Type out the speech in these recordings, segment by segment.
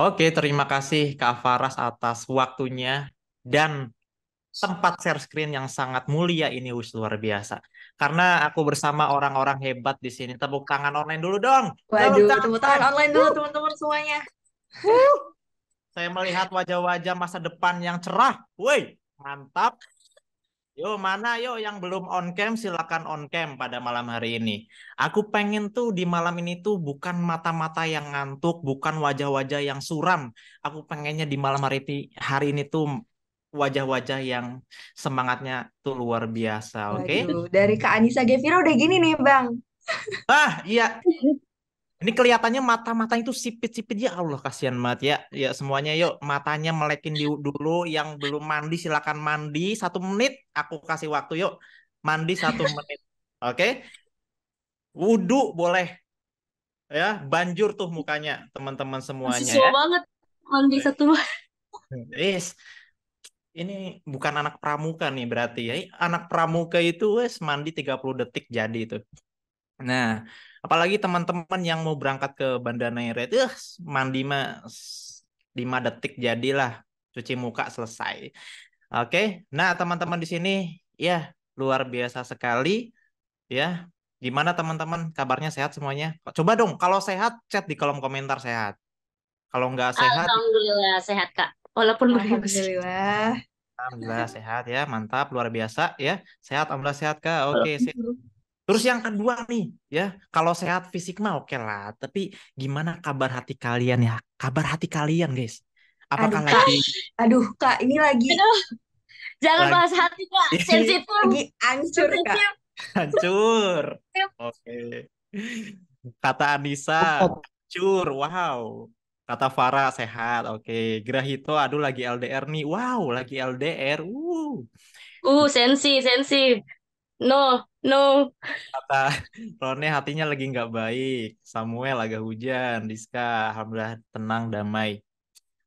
Oke, terima kasih Kak Faras atas waktunya dan tempat share screen yang sangat mulia ini, luar biasa. Karena aku bersama orang-orang hebat di sini. Tepuk tangan online dulu dong. Tepuk Waduh, tepuk tangan. tangan online dulu teman-teman semuanya. Wuh. Saya melihat wajah-wajah masa depan yang cerah. Woi, mantap. Yo, mana yo yang belum on cam, silakan on cam pada malam hari ini. Aku pengen tuh di malam ini tuh bukan mata-mata yang ngantuk, bukan wajah-wajah yang suram. Aku pengennya di malam hari ini tuh wajah-wajah yang semangatnya tuh luar biasa, oke? Waduh, dari Kak Anissa Gevira udah gini nih, Bang. Ah, iya. Ini kelihatannya mata-mata itu sipit-sipit ya Allah kasihan banget ya. Ya semuanya yuk matanya melekin dulu. Yang belum mandi silakan mandi 1 menit. Aku kasih waktu yuk mandi 1 menit. Oke? Wudhu boleh ya. Banjur tuh mukanya teman-teman semuanya Mahasiswa ya. banget mandi satu. Is ini bukan anak pramuka nih berarti ya. Anak pramuka itu wes mandi 30 detik jadi itu. Nah, apalagi teman-teman yang mau berangkat ke Banda Neira itu mandi mah 5 detik jadilah cuci muka selesai. Oke. Nah, teman-teman di sini ya luar biasa sekali ya. Gimana teman-teman kabarnya sehat semuanya? Coba dong kalau sehat chat di kolom komentar sehat. Kalau nggak sehat Alhamdulillah sehat Kak. Walaupun berhubus. Alhamdulillah. alhamdulillah sehat ya, mantap luar biasa ya. Sehat alhamdulillah sehat Kak. Oke, Walaupun sip. berhubus. Terus yang kedua nih, ya, kalau sehat fisik mah oke lah. Tapi gimana kabar hati kalian ya? Kabar hati kalian, guys. Apakah Aduh, Kak. lagi Aduh, Kak, ini lagi Aduh, jangan lagi bahas hati Kak. Sensitif. lagi hancur, Kak. Sensitif. hancur? Oke. Kata Anissa, hancur. Wow. Kata Farah sehat. Oke. Grahito, aduh lagi LDR nih. Wow, lagi LDR. Sensi, sensi. No, no. Kata Rone hatinya lagi nggak baik. Samuel agak hujan. Rizka, alhamdulillah tenang damai.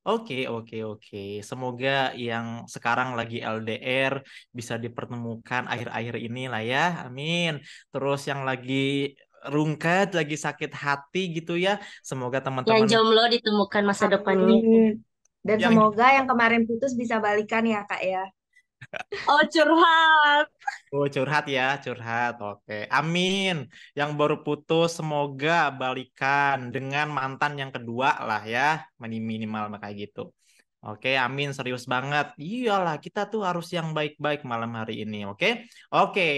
Oke, oke, oke. Semoga yang sekarang lagi LDR bisa dipertemukan akhir-akhir ini lah ya. Amin. Terus yang lagi rungkat, lagi sakit hati gitu ya. Semoga Yang teman-teman jomblo ditemukan masa depannya. Amin. Dan yang semoga yang kemarin putus bisa balikan ya, Kak ya. Oh, curhat. oh, curhat ya, curhat. Oke. Amin. Yang baru putus semoga balikan dengan mantan yang kedua lah ya. Minimal kayak gitu. Oke, amin serius banget. Iyalah, kita tuh harus yang baik-baik malam hari ini, oke? Oke,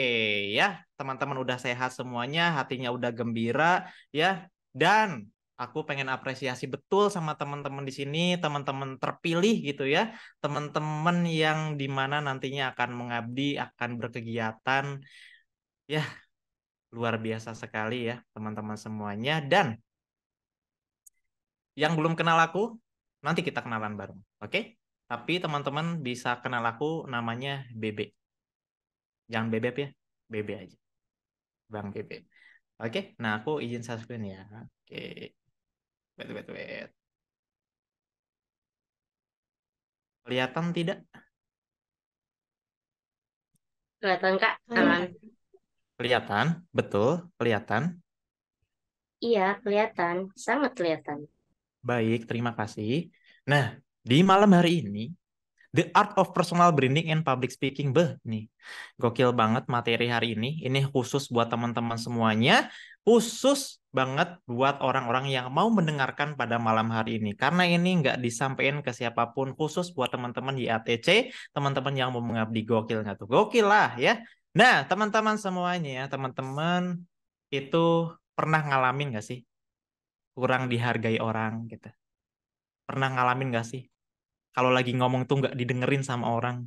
ya, teman-teman udah sehat semuanya, hatinya udah gembira, ya. Dan aku pengen apresiasi betul sama teman-teman di sini, teman-teman terpilih gitu ya, teman-teman yang dimana nantinya akan mengabdi, akan berkegiatan, ya, luar biasa sekali ya, teman-teman semuanya. Dan yang belum kenal aku, nanti kita kenalan bareng. Oke? Tapi teman-teman bisa kenal aku namanya Bebe. Jangan Bebep ya. Bebe aja. Bang Bebe. Oke? Nah, aku izin subscribe ya. Oke. Wait, wait, wait. Kelihatan tidak? Kelihatan Kak, aman. Kelihatan. Kelihatan. Betul. Kelihatan. Iya, kelihatan. Sangat kelihatan. Baik, terima kasih. Nah, di malam hari ini The Art of Personal Branding and Public Speaking. Beh, nih. Gokil banget materi hari ini. Ini khusus buat teman-teman semuanya. Khusus banget buat orang-orang yang mau mendengarkan pada malam hari ini. Karena ini nggak disampaikan ke siapapun. Khusus buat teman-teman YATC. Teman-teman yang mau mengabdi gokil nggak tuh? Gokil lah ya. Nah, teman-teman semuanya. Teman-teman itu pernah ngalamin nggak sih? Kurang dihargai orang gitu. Pernah ngalamin nggak sih? Kalau lagi ngomong tuh nggak didengerin sama orang.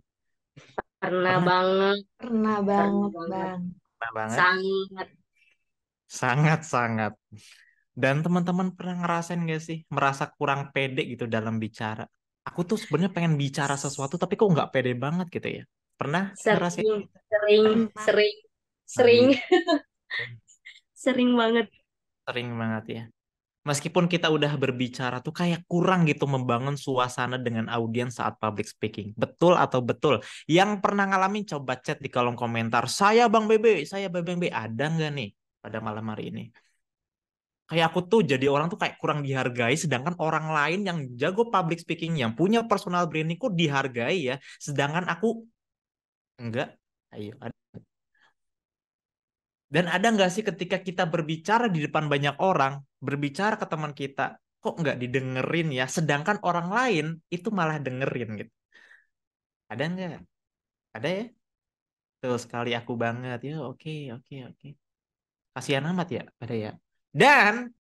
Pernah Pernah, banget. Pernah Pernah banget, banget. Bang. pernah banget. Sangat. Sangat-sangat. Dan teman-teman pernah ngerasain gak sih merasa kurang pede gitu dalam bicara? Aku tuh sebenarnya pengen bicara sesuatu tapi kok nggak pede banget gitu ya. Pernah ngerasain Sering, sering, Pernah. sering, sering, lagi sering banget. sering banget ya. Meskipun kita udah berbicara tuh kayak kurang gitu membangun suasana dengan audiens saat public speaking. Betul atau betul? Yang pernah ngalamin coba chat di kolom komentar. Saya Bang Bebe, saya Bang Bebe. Ada nggak nih pada malam hari ini? kayak aku tuh jadi orang tuh kayak kurang dihargai, sedangkan orang lain yang jago public speaking, yang punya personal branding kok dihargai ya, sedangkan aku enggak. Ayo, dan ada nggak sih ketika kita berbicara di depan banyak orang, berbicara ke teman kita, kok nggak didengerin ya, sedangkan orang lain itu malah dengerin gitu. Ada nggak? Ada ya? Tuh sekali aku banget. Ya oke, oke, oke. Kasihan amat ya, ada ya. Dan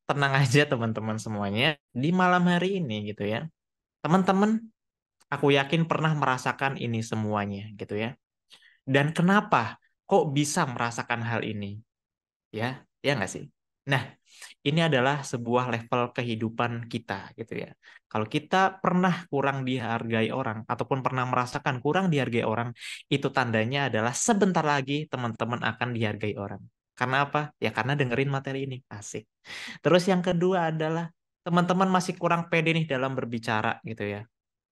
tenang aja teman-teman semuanya, di malam hari ini gitu ya. Teman-teman, aku yakin pernah merasakan ini semuanya gitu ya. Dan kenapa kok bisa merasakan hal ini? Ya, ya nggak sih? Nah, ini adalah sebuah level kehidupan kita gitu ya. Kalau kita pernah kurang dihargai orang ataupun pernah merasakan kurang dihargai orang, itu tandanya adalah sebentar lagi teman-teman akan dihargai orang. Karena apa? Ya karena dengerin materi ini. Asik. Terus yang kedua adalah teman-teman masih kurang pede nih dalam berbicara gitu ya.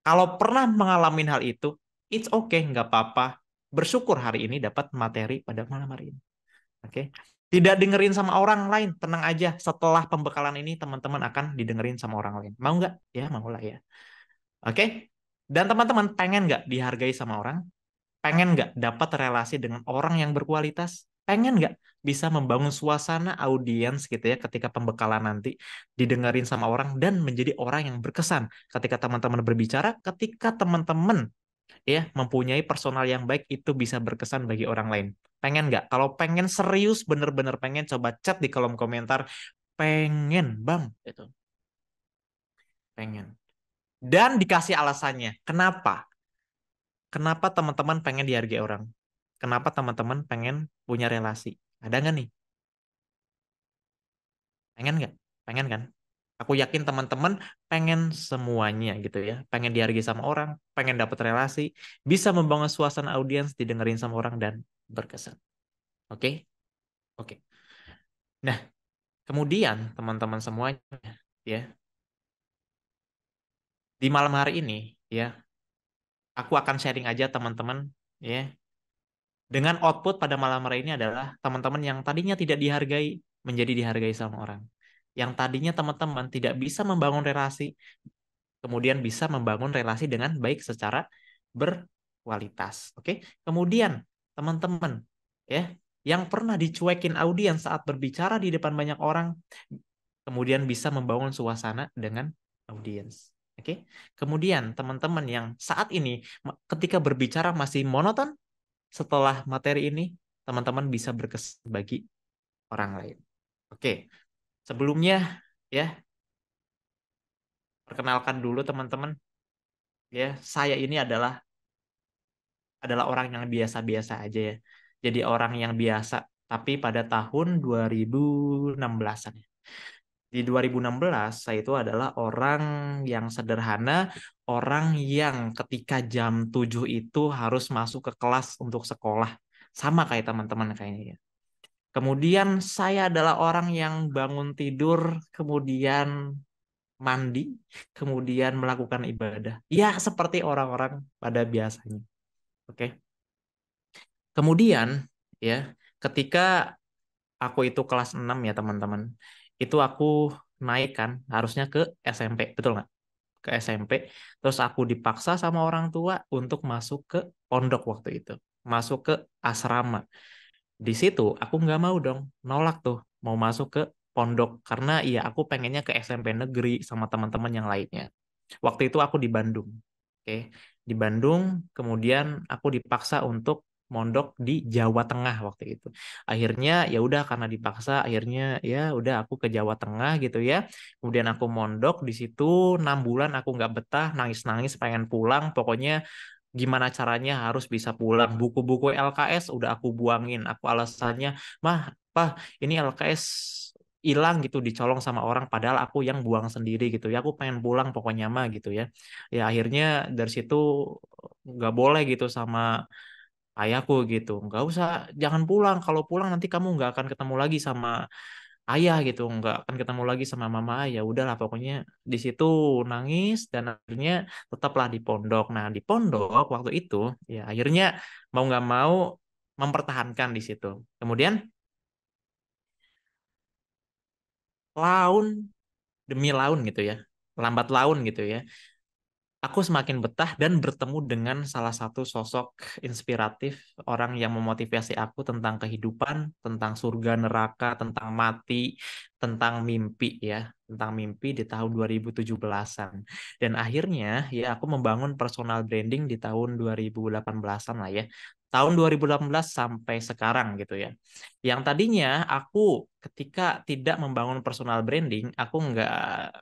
Kalau pernah mengalami hal itu, it's okay, nggak apa-apa. Bersyukur hari ini dapat materi pada malam hari ini. Oke. Tidak dengerin sama orang lain, tenang aja. Setelah pembekalan ini teman-teman akan didengerin sama orang lain. Mau nggak? Ya mau lah ya. Oke. Dan teman-teman pengen nggak dihargai sama orang? Pengen nggak dapat relasi dengan orang yang berkualitas? Pengen nggak bisa membangun suasana audiens gitu ya ketika pembekalan nanti didengerin sama orang dan menjadi orang yang berkesan ketika teman-teman berbicara, ketika teman-teman ya mempunyai personal yang baik itu bisa berkesan bagi orang lain. Pengen nggak? Kalau pengen serius bener-bener pengen, coba chat di kolom komentar. Pengen bang itu, pengen. Dan dikasih alasannya kenapa. Kenapa teman-teman pengen dihargai orang? Kenapa teman-teman pengen punya relasi? Ada nggak nih? Pengen nggak? Pengen kan? Aku yakin teman-teman pengen semuanya gitu ya. Pengen dihargai sama orang, pengen dapat relasi, bisa membangun suasana audiens, didengerin sama orang dan berkesan. Oke? Oke. Nah, kemudian teman-teman semuanya ya, di malam hari ini ya, aku akan sharing aja teman-teman ya. Dengan output pada malam hari ini adalah teman-teman yang tadinya tidak dihargai menjadi dihargai sama orang. Yang tadinya teman-teman tidak bisa membangun relasi, kemudian bisa membangun relasi dengan baik secara berkualitas. Oke? Kemudian teman-teman ya, yang pernah dicuekin audiens saat berbicara di depan banyak orang, kemudian bisa membangun suasana dengan audiens. Oke. Kemudian teman-teman yang saat ini ketika berbicara masih monoton, setelah materi ini teman-teman bisa berkesan bagi orang lain. Oke. Sebelumnya ya, perkenalkan dulu teman-teman ya, saya ini adalah orang yang biasa-biasa aja ya. Jadi orang yang biasa, tapi pada tahun 2016-an. Di 2016 saya itu adalah orang yang sederhana, orang yang ketika jam 7 itu harus masuk ke kelas untuk sekolah. Sama kayak teman-teman kayaknya ya. Kemudian saya adalah orang yang bangun tidur, kemudian mandi, kemudian melakukan ibadah. Ya, seperti orang-orang pada biasanya. Oke. Kemudian ya, ketika aku itu kelas 6 ya teman-teman, itu aku naik kan, harusnya ke SMP, betul nggak? Ke SMP, terus aku dipaksa sama orang tua untuk masuk ke pondok waktu itu, masuk ke asrama. Di situ aku nggak mau dong, nolak tuh, mau masuk ke pondok, karena iya aku pengennya ke SMP negeri sama teman-teman yang lainnya. Waktu itu aku di Bandung. Oke, di Bandung, kemudian aku dipaksa untuk mondok di Jawa Tengah waktu itu. Akhirnya ya udah karena dipaksa, akhirnya ya udah aku ke Jawa Tengah gitu ya. Kemudian aku mondok di situ 6 bulan, aku nggak betah, nangis-nangis pengen pulang. Pokoknya gimana caranya harus bisa pulang. Buku-buku LKS udah aku buangin. Aku alasannya, mah, apa ini LKS hilang gitu, dicolong sama orang padahal aku yang buang sendiri gitu ya, aku pengen pulang pokoknya mah gitu ya. Ya akhirnya dari situ nggak boleh gitu sama ayahku gitu, nggak usah, jangan pulang, kalau pulang nanti kamu nggak akan ketemu lagi sama ayah gitu, nggak akan ketemu lagi sama mama. Ya udahlah pokoknya di situ nangis dan akhirnya tetaplah di pondok. Nah di pondok waktu itu ya akhirnya mau nggak mau mempertahankan di situ. Kemudian laun demi laun gitu ya, lambat laun gitu ya, aku semakin betah dan bertemu dengan salah satu sosok inspiratif, orang yang memotivasi aku tentang kehidupan, tentang surga neraka, tentang mati, tentang mimpi ya, tentang mimpi di tahun 2017-an. Dan akhirnya ya aku membangun personal branding di tahun 2018-an lah ya. Tahun 2018 sampai sekarang gitu ya. Yang tadinya aku ketika tidak membangun personal branding, aku nggak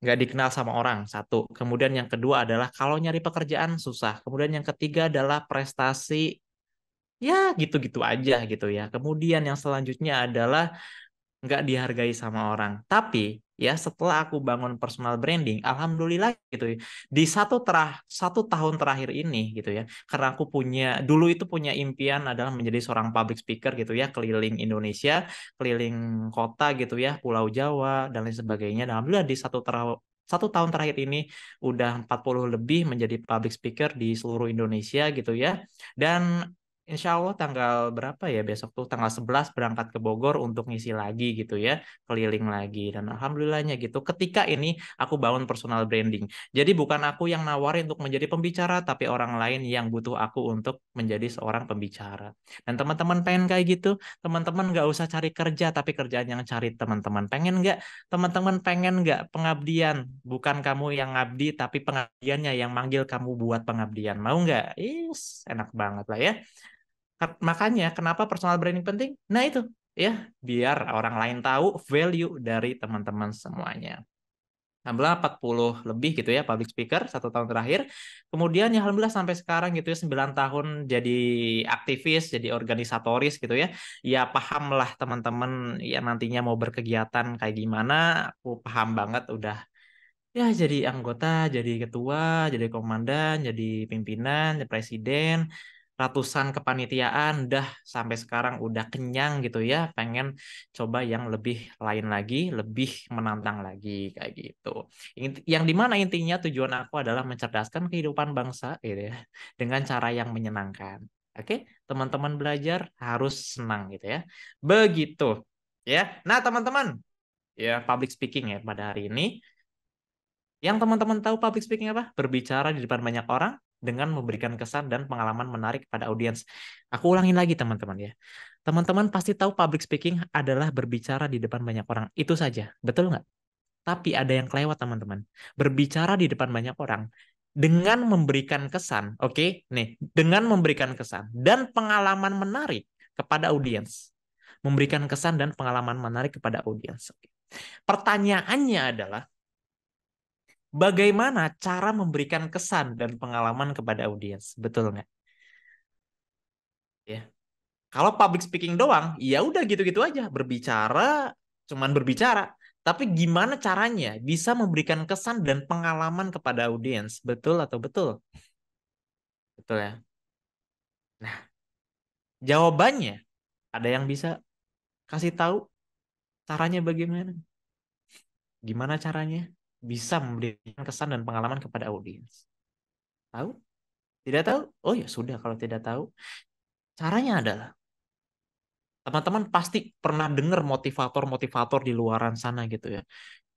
nggak dikenal sama orang, satu. Kemudian yang kedua adalah kalau nyari pekerjaan susah. Kemudian yang ketiga adalah prestasi, ya gitu-gitu aja gitu ya. Kemudian yang selanjutnya adalah nggak dihargai sama orang. Tapi ya setelah aku bangun personal branding, alhamdulillah gitu ya. Di satu tahun terakhir ini gitu ya, karena aku dulu itu punya impian adalah menjadi seorang public speaker gitu ya, keliling Indonesia, keliling kota gitu ya, Pulau Jawa dan lain sebagainya. Dan alhamdulillah di satu tahun terakhir ini udah 40 lebih menjadi public speaker di seluruh Indonesia gitu ya. Dan Insya Allah tanggal berapa ya besok tuh tanggal 11 berangkat ke Bogor untuk ngisi lagi gitu ya, keliling lagi. Dan alhamdulillahnya gitu ketika ini aku bangun personal branding. Jadi bukan aku yang nawarin untuk menjadi pembicara, tapi orang lain yang butuh aku untuk menjadi seorang pembicara. Dan teman-teman pengen kayak gitu, teman-teman nggak usah cari kerja, tapi kerjaan yang cari teman-teman. Pengen nggak? Teman-teman pengen nggak pengabdian? Bukan kamu yang ngabdi, tapi pengabdiannya yang manggil kamu buat pengabdian. Mau nggak? Enak banget lah ya. Makanya kenapa personal branding penting? Nah itu ya, biar orang lain tahu value dari teman-teman semuanya. Alhamdulillah 40 lebih gitu ya public speaker satu tahun terakhir. Kemudian ya alhamdulillah sampai sekarang gitu ya 9 tahun jadi aktivis, jadi organisatoris gitu ya. Ya paham lah teman-teman ya nantinya mau berkegiatan kayak gimana, aku paham banget udah ya jadi anggota, jadi ketua, jadi komandan, jadi pimpinan, jadi presiden, ratusan kepanitiaan, dah sampai sekarang udah kenyang gitu ya, pengen coba yang lebih lain lagi, lebih menantang lagi kayak gitu. Yang dimana intinya tujuan aku adalah mencerdaskan kehidupan bangsa gitu ya, dengan cara yang menyenangkan. Oke, teman-teman belajar harus senang gitu ya. Begitu ya. Nah, teman-teman, ya public speaking ya pada hari ini. Yang teman-teman tahu public speaking apa? Berbicara di depan banyak orang dengan memberikan kesan dan pengalaman menarik pada audiens. Aku ulangin lagi teman-teman ya. Teman-teman pasti tahu public speaking adalah berbicara di depan banyak orang. Itu saja. Betul nggak? Tapi ada yang kelewat teman-teman. Berbicara di depan banyak orang dengan memberikan kesan, oke? Nih, dengan memberikan kesan dan pengalaman menarik kepada audiens. Memberikan kesan dan pengalaman menarik kepada audiens. Pertanyaannya adalah bagaimana cara memberikan kesan dan pengalaman kepada audiens, betul nggak? Ya, kalau public speaking doang, ya udah gitu-gitu aja, berbicara, cuman berbicara. Tapi gimana caranya bisa memberikan kesan dan pengalaman kepada audiens, betul atau betul? Betul ya. Nah, jawabannya ada yang bisa kasih tahu caranya bagaimana? Gimana caranya bisa memberikan kesan dan pengalaman kepada audiens? Tahu? Tidak tahu? Oh ya sudah, kalau tidak tahu, caranya adalah teman-teman pasti pernah dengar motivator-motivator di luaran sana gitu ya.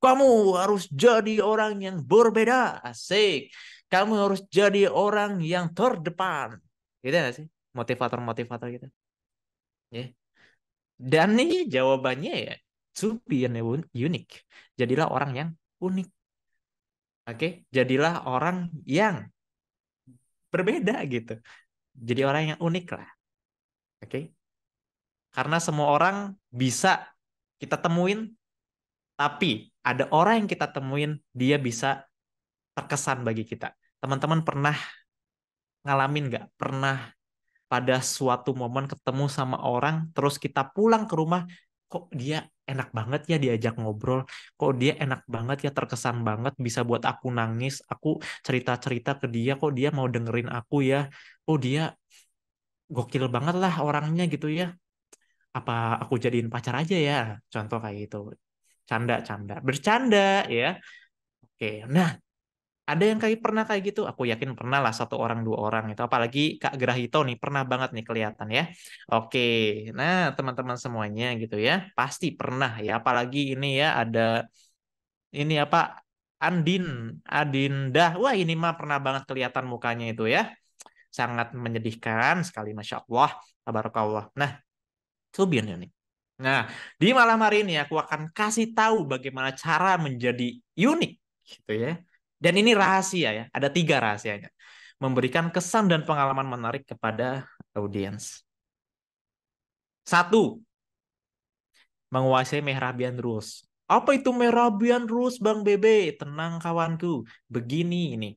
Kamu harus jadi orang yang berbeda, asik. Kamu harus jadi orang yang terdepan. Gitu ya sih? Motivator-motivator gitu. Ya. Dan nih jawabannya ya, to be unique. Jadilah orang yang unik. Oke, jadilah orang yang berbeda gitu. Jadi orang yang unik lah. Oke. Karena semua orang bisa kita temuin. Tapi ada orang yang kita temuin, dia bisa terkesan bagi kita. Teman-teman pernah ngalamin nggak? Pernah pada suatu momen ketemu sama orang, terus kita pulang ke rumah, kok dia enak banget ya diajak ngobrol, kok dia enak banget ya terkesan banget, bisa buat aku nangis, aku cerita-cerita ke dia, kok dia mau dengerin aku ya, oh dia gokil banget lah orangnya gitu ya. Apa aku jadiin pacar aja ya? Contoh kayak gitu. Canda-canda. Bercanda ya. Oke, nah Ada yang kayak pernah kayak gitu? Aku yakin pernah lah, satu orang dua orang itu. Apalagi Kak Grahito nih pernah banget nih kelihatan ya. Oke, nah teman-teman semuanya gitu ya, pasti pernah ya. Apalagi ini ya ada ini apa Andin, Adinda. Wah ini mah pernah banget kelihatan mukanya itu ya. Sangat menyedihkan sekali, masya Allah, tabarakallah. Nah, Subin ini. Nah, di malam hari ini aku akan kasih tahu bagaimana cara menjadi unik, gitu ya. Dan ini rahasia ya, ada tiga rahasianya. Memberikan kesan dan pengalaman menarik kepada audiens. Satu, menguasai Mehrabian Rules. Apa itu Mehrabian Rules, Bang Bebe? Tenang kawanku. Begini ini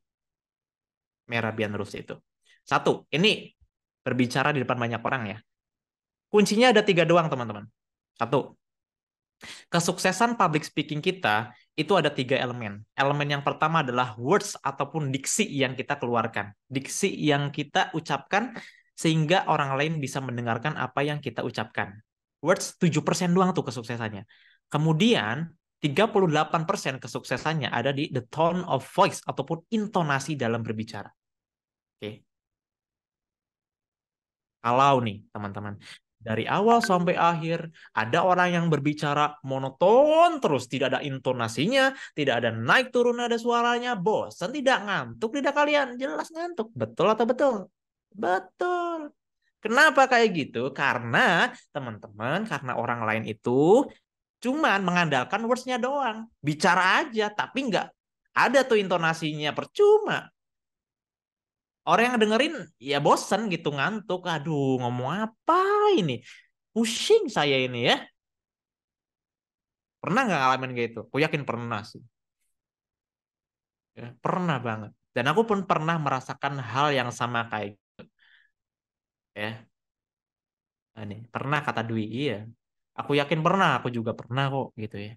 Mehrabian Rules itu. Satu, ini berbicara di depan banyak orang ya. Kuncinya ada tiga doang, teman-teman. Satu, kesuksesan public speaking kita itu ada tiga elemen. Elemen yang pertama adalah words ataupun diksi yang kita keluarkan. Diksi yang kita ucapkan sehingga orang lain bisa mendengarkan apa yang kita ucapkan. Words 7% doang tuh kesuksesannya. Kemudian 38% kesuksesannya ada di the tone of voice ataupun intonasi dalam berbicara. Oke. Kalau nih teman-teman, dari awal sampai akhir ada orang yang berbicara monoton terus, tidak ada intonasinya, tidak ada naik turun nada suaranya, bosan tidak, ngantuk tidak kalian? Jelas ngantuk, betul atau betul? Betul. Kenapa kayak gitu? Karena teman-teman, karena orang lain itu cuman mengandalkan words-nya doang, bicara aja tapi nggak ada tuh intonasinya, percuma. Orang yang dengerin ya bosen gitu, ngantuk. Aduh, ngomong apa ini? Pusing saya ini ya. Pernah nggak ngalamin kayak itu? Aku yakin pernah sih. Ya, pernah banget. Dan aku pun pernah merasakan hal yang sama kayak gitu. Ya, nah, ini pernah kata Dwi. Iya. Aku yakin pernah. Aku juga pernah kok gitu ya.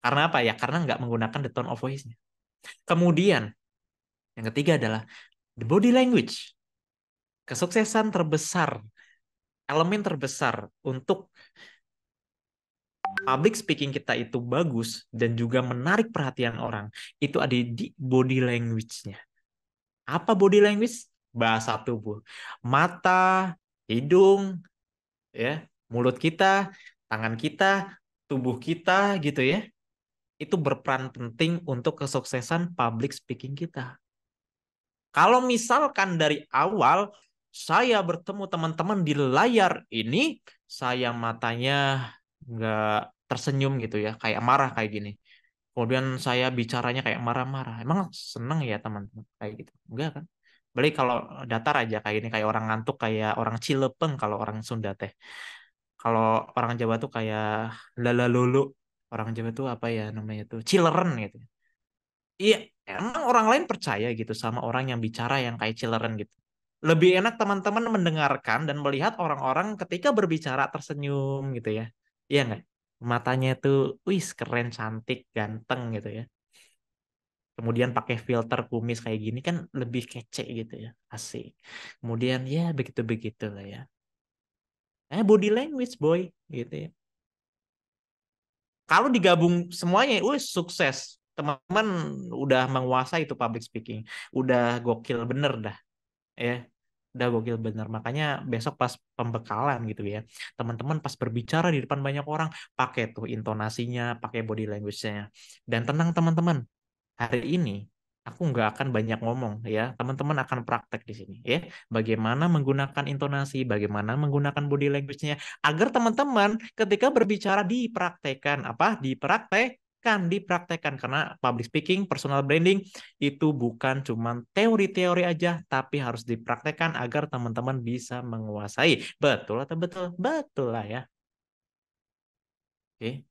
Karena apa ya? Karena nggak menggunakan the tone of voice-nya. Kemudian yang ketiga adalah the body language. Kesuksesan terbesar, elemen terbesar untuk public speaking kita itu bagus dan juga menarik perhatian orang, itu ada di body language-nya. Apa body language? Bahasa tubuh. Mata, hidung, ya, mulut kita, tangan kita, tubuh kita gitu ya. Itu berperan penting untuk kesuksesan public speaking kita. Kalau misalkan dari awal saya bertemu teman-teman di layar ini, saya matanya nggak tersenyum gitu ya, kayak marah kayak gini. Kemudian saya bicaranya kayak marah-marah. Emang seneng ya teman-teman kayak gitu? Enggak kan? Balik kalau datar aja kayak ini, kayak orang ngantuk, kayak orang Cilepeng kalau orang Sunda teh. Kalau orang Jawa tuh kayak lalalulu. Orang Jawa tuh apa ya namanya tuh? Cileren gitu. Iya, emang orang lain percaya gitu sama orang yang bicara yang kayak Cileren gitu. Lebih enak teman-teman mendengarkan dan melihat orang-orang ketika berbicara tersenyum gitu ya. Iya nggak? Matanya tuh, wih keren, cantik, ganteng gitu ya. Kemudian pakai filter kumis kayak gini kan lebih kece gitu ya. Asik. Kemudian ya begitu-begitu lah ya. Body language boy gitu ya. Kalau digabung semuanya, wih sukses. Teman-teman udah menguasai itu public speaking. Udah gokil bener dah. Ya, udah gokil bener. Makanya besok pas pembekalan gitu ya, teman-teman pas berbicara di depan banyak orang, pakai tuh intonasinya, pakai body language-nya. Dan tenang teman-teman, hari ini aku nggak akan banyak ngomong ya. Teman-teman akan praktek di sini ya. Bagaimana menggunakan intonasi, bagaimana menggunakan body language-nya agar teman-teman ketika berbicara dipraktekkan apa? Dipraktekkan karena public speaking, personal branding itu bukan cuma teori-teori aja, tapi harus dipraktekkan agar teman-teman bisa menguasai. Betul atau betul? Betul lah ya. Oke.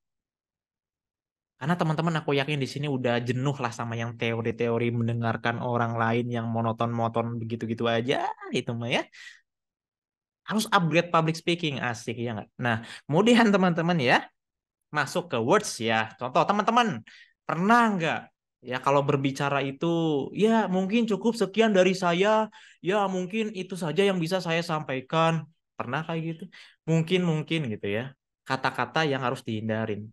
Karena teman-teman aku yakin di sini udah jenuh lah sama yang teori-teori mendengarkan orang lain yang monoton-monoton begitu-gitu aja itu mah ya. Harus upgrade public speaking, asik ya nggak? Nah, kemudian teman-teman ya masuk ke words ya. Contoh teman-teman pernah nggak ya kalau berbicara itu ya mungkin cukup sekian dari saya, ya mungkin itu saja yang bisa saya sampaikan. Pernah kayak gitu? Mungkin mungkin gitu ya. Kata-kata yang harus dihindarin.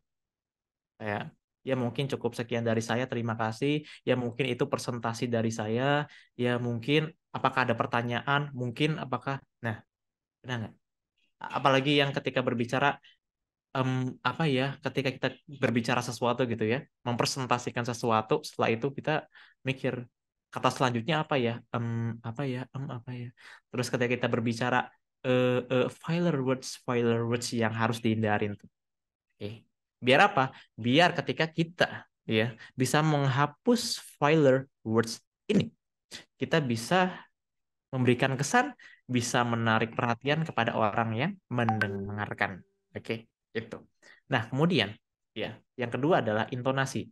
Ya. Ya mungkin cukup sekian dari saya. Terima kasih. Ya mungkin itu presentasi dari saya. Ya mungkin apakah ada pertanyaan? Mungkin apakah. Nah, benar nggak? Apalagi yang ketika berbicara em, apa ya? Ketika kita berbicara sesuatu gitu ya, mempresentasikan sesuatu. Setelah itu kita mikir kata selanjutnya apa ya? Apa ya? Terus ketika kita berbicara filler words yang harus dihindarin. Oke. Biar apa? Biar ketika kita ya bisa menghapus filler words ini, kita bisa memberikan kesan, bisa menarik perhatian kepada orang yang mendengarkan. Oke, itu. Nah, kemudian ya, yang kedua adalah intonasi.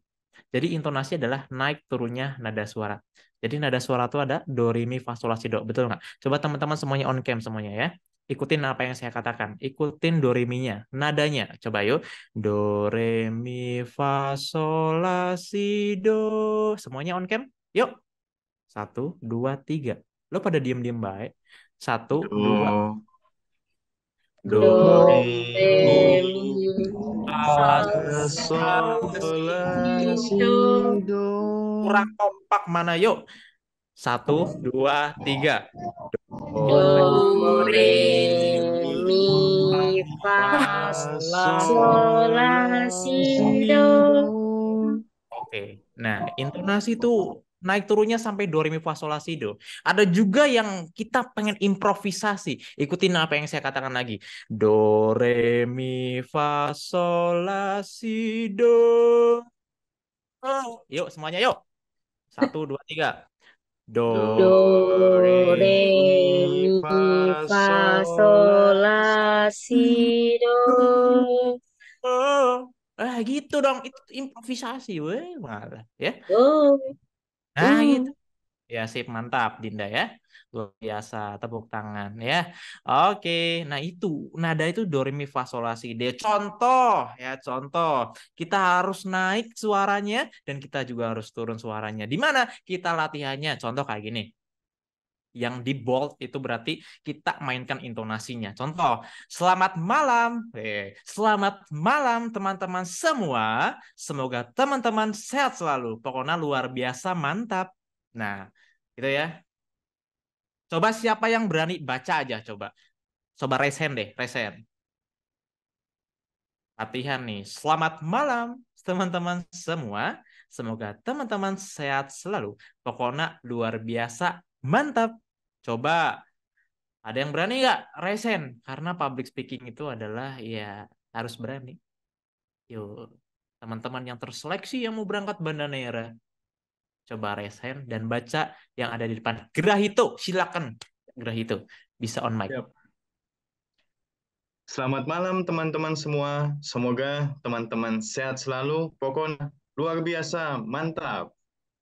Jadi intonasi adalah naik turunnya nada suara. Jadi nada suara itu ada do, re, mi, fa, sol, la, si, do. Betul nggak? Coba teman-teman semuanya on cam semuanya ya. Ikutin apa yang saya katakan. Ikutin do, re, mi-nya. Nadanya. Coba yuk. Do, re, mi, fa, sol, la, si, do. Semuanya on cam? Yuk. Satu, dua, tiga. Lo pada diem-diem baik. Satu, dua. Do, Do, do, Do, re, re, mi, fa, fa, fa, sol, sol, si, la, si, si, do. do. kurang kompak mana yuk? Satu, dua, tiga. Do, Do, re, re, mi, mi, fa, Fa, sol, sol, la, la, si, do. si, do. oke. Nah, intonasi itu naik turunnya sampai do, re, mi, fa, sol, la, si, do. Ada juga yang kita pengen improvisasi. Ikutin apa yang saya katakan lagi. Do, re, mi, fa, sol, la, si, do. Oh, yuk semuanya yuk. Satu, dua, tiga. Do, Do, Do, re, re, mi, mi, fa, fa, sol, sol, la, la, si, si, do. do. oh. Gitu dong. Itu improvisasi, weh, malah ya. Oh, Nah, gitu. Ya, sip, mantap, Dinda ya. Luar biasa, tepuk tangan ya. Oke, nah itu nada itu do, re, mi, fa, sol, la, si, do. Contoh ya, contoh. Kita harus naik suaranya dan kita juga harus turun suaranya. Di mana kita latihannya? Contoh kayak gini. Yang di bold itu berarti kita mainkan intonasinya. Contoh, selamat malam. Selamat malam teman-teman semua. Semoga teman-teman sehat selalu. Pokoknya luar biasa, mantap. Nah, gitu ya. Coba siapa yang berani baca aja coba. Coba raise hand deh, raise hand. Latihan nih. Selamat malam teman-teman semua. Semoga teman-teman sehat selalu. Pokoknya luar biasa, mantap. Coba ada yang berani nggak? Resen. Karena public speaking itu adalah ya harus berani. Yuk, teman-teman yang terseleksi yang mau berangkat Banda Neira, coba resen dan baca yang ada di depan. Gerah itu, silakan. Gerah itu bisa on mic. Siap. Selamat malam teman-teman semua. Semoga teman-teman sehat selalu. Pokoknya luar biasa, mantap.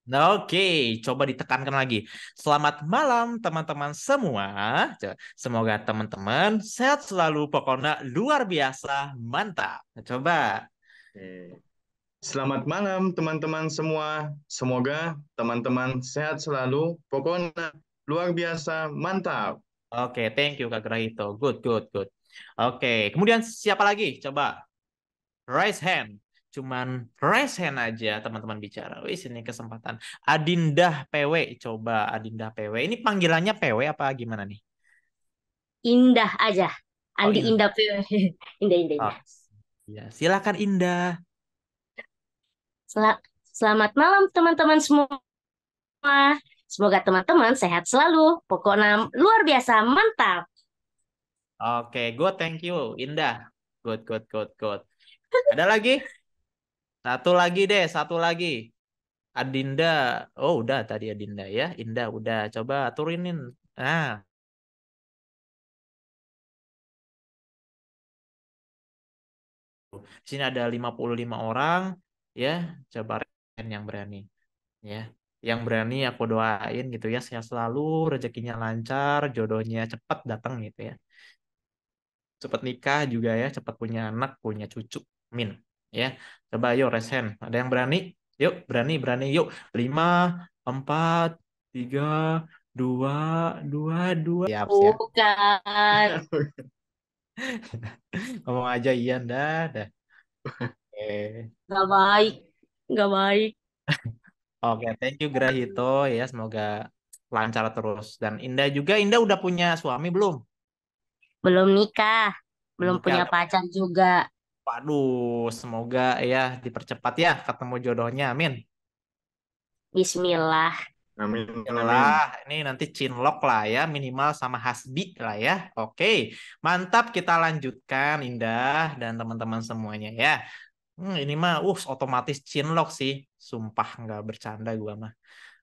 Oke, coba ditekankan lagi. Selamat malam teman-teman semua. Semoga teman-teman sehat selalu. Pokoknya luar biasa, mantap. Coba. Oke. Selamat malam teman-teman semua. Semoga teman-teman sehat selalu. Pokoknya luar biasa, mantap. Oke, thank you Kak Grahito. Good, good, good. Oke, kemudian siapa lagi? Coba raise hand. Cuman raise hand aja teman-teman bicara. Wih, ini kesempatan. Adindah PW, coba Adindah PW. Ini panggilannya PW apa gimana nih? indah aja. Oh, Andi Indah. Indah, indah, oh, indah. ya, silakan Indah. Selamat malam teman-teman semua. Semoga teman-teman sehat selalu. Pokoknya luar biasa, mantap. Oke, good, thank you, Indah. Good, good, good, good. Ada lagi? Satu lagi deh, satu lagi. Adinda. Oh, udah tadi Adinda ya. Indah udah. Coba turunin. Nah, di sini ada 55 orang ya. Coba yang berani ya. Yang berani aku doain gitu ya. Sehat selalu, rezekinya lancar, jodohnya cepat datang gitu ya. Cepat nikah juga ya, cepat punya anak, punya cucu. Amin. Ya. Coba yuk resen. Ada yang berani? Yuk, berani, berani. Yuk. 5, 4, 3, 2, 2, 2. Siap, siap. Bukan. Ngomong aja iya, dah, dah. Oke. Gak baik. nggak baik. Oke, thank you Grahito ya. Semoga lancar terus. Dan Indah juga, Indah udah punya suami belum? Belum nikah, belum Nikah punya udah. pacar juga. Waduh, semoga ya dipercepat ya ketemu jodohnya. Amin. Bismillah. Amin, amin. Lah, ini nanti cinlok lah ya, minimal sama hasbi lah ya. Oke, mantap kita lanjutkan Indah dan teman-teman semuanya ya. Ini mah, otomatis cinlok sih. Sumpah nggak bercanda gua mah.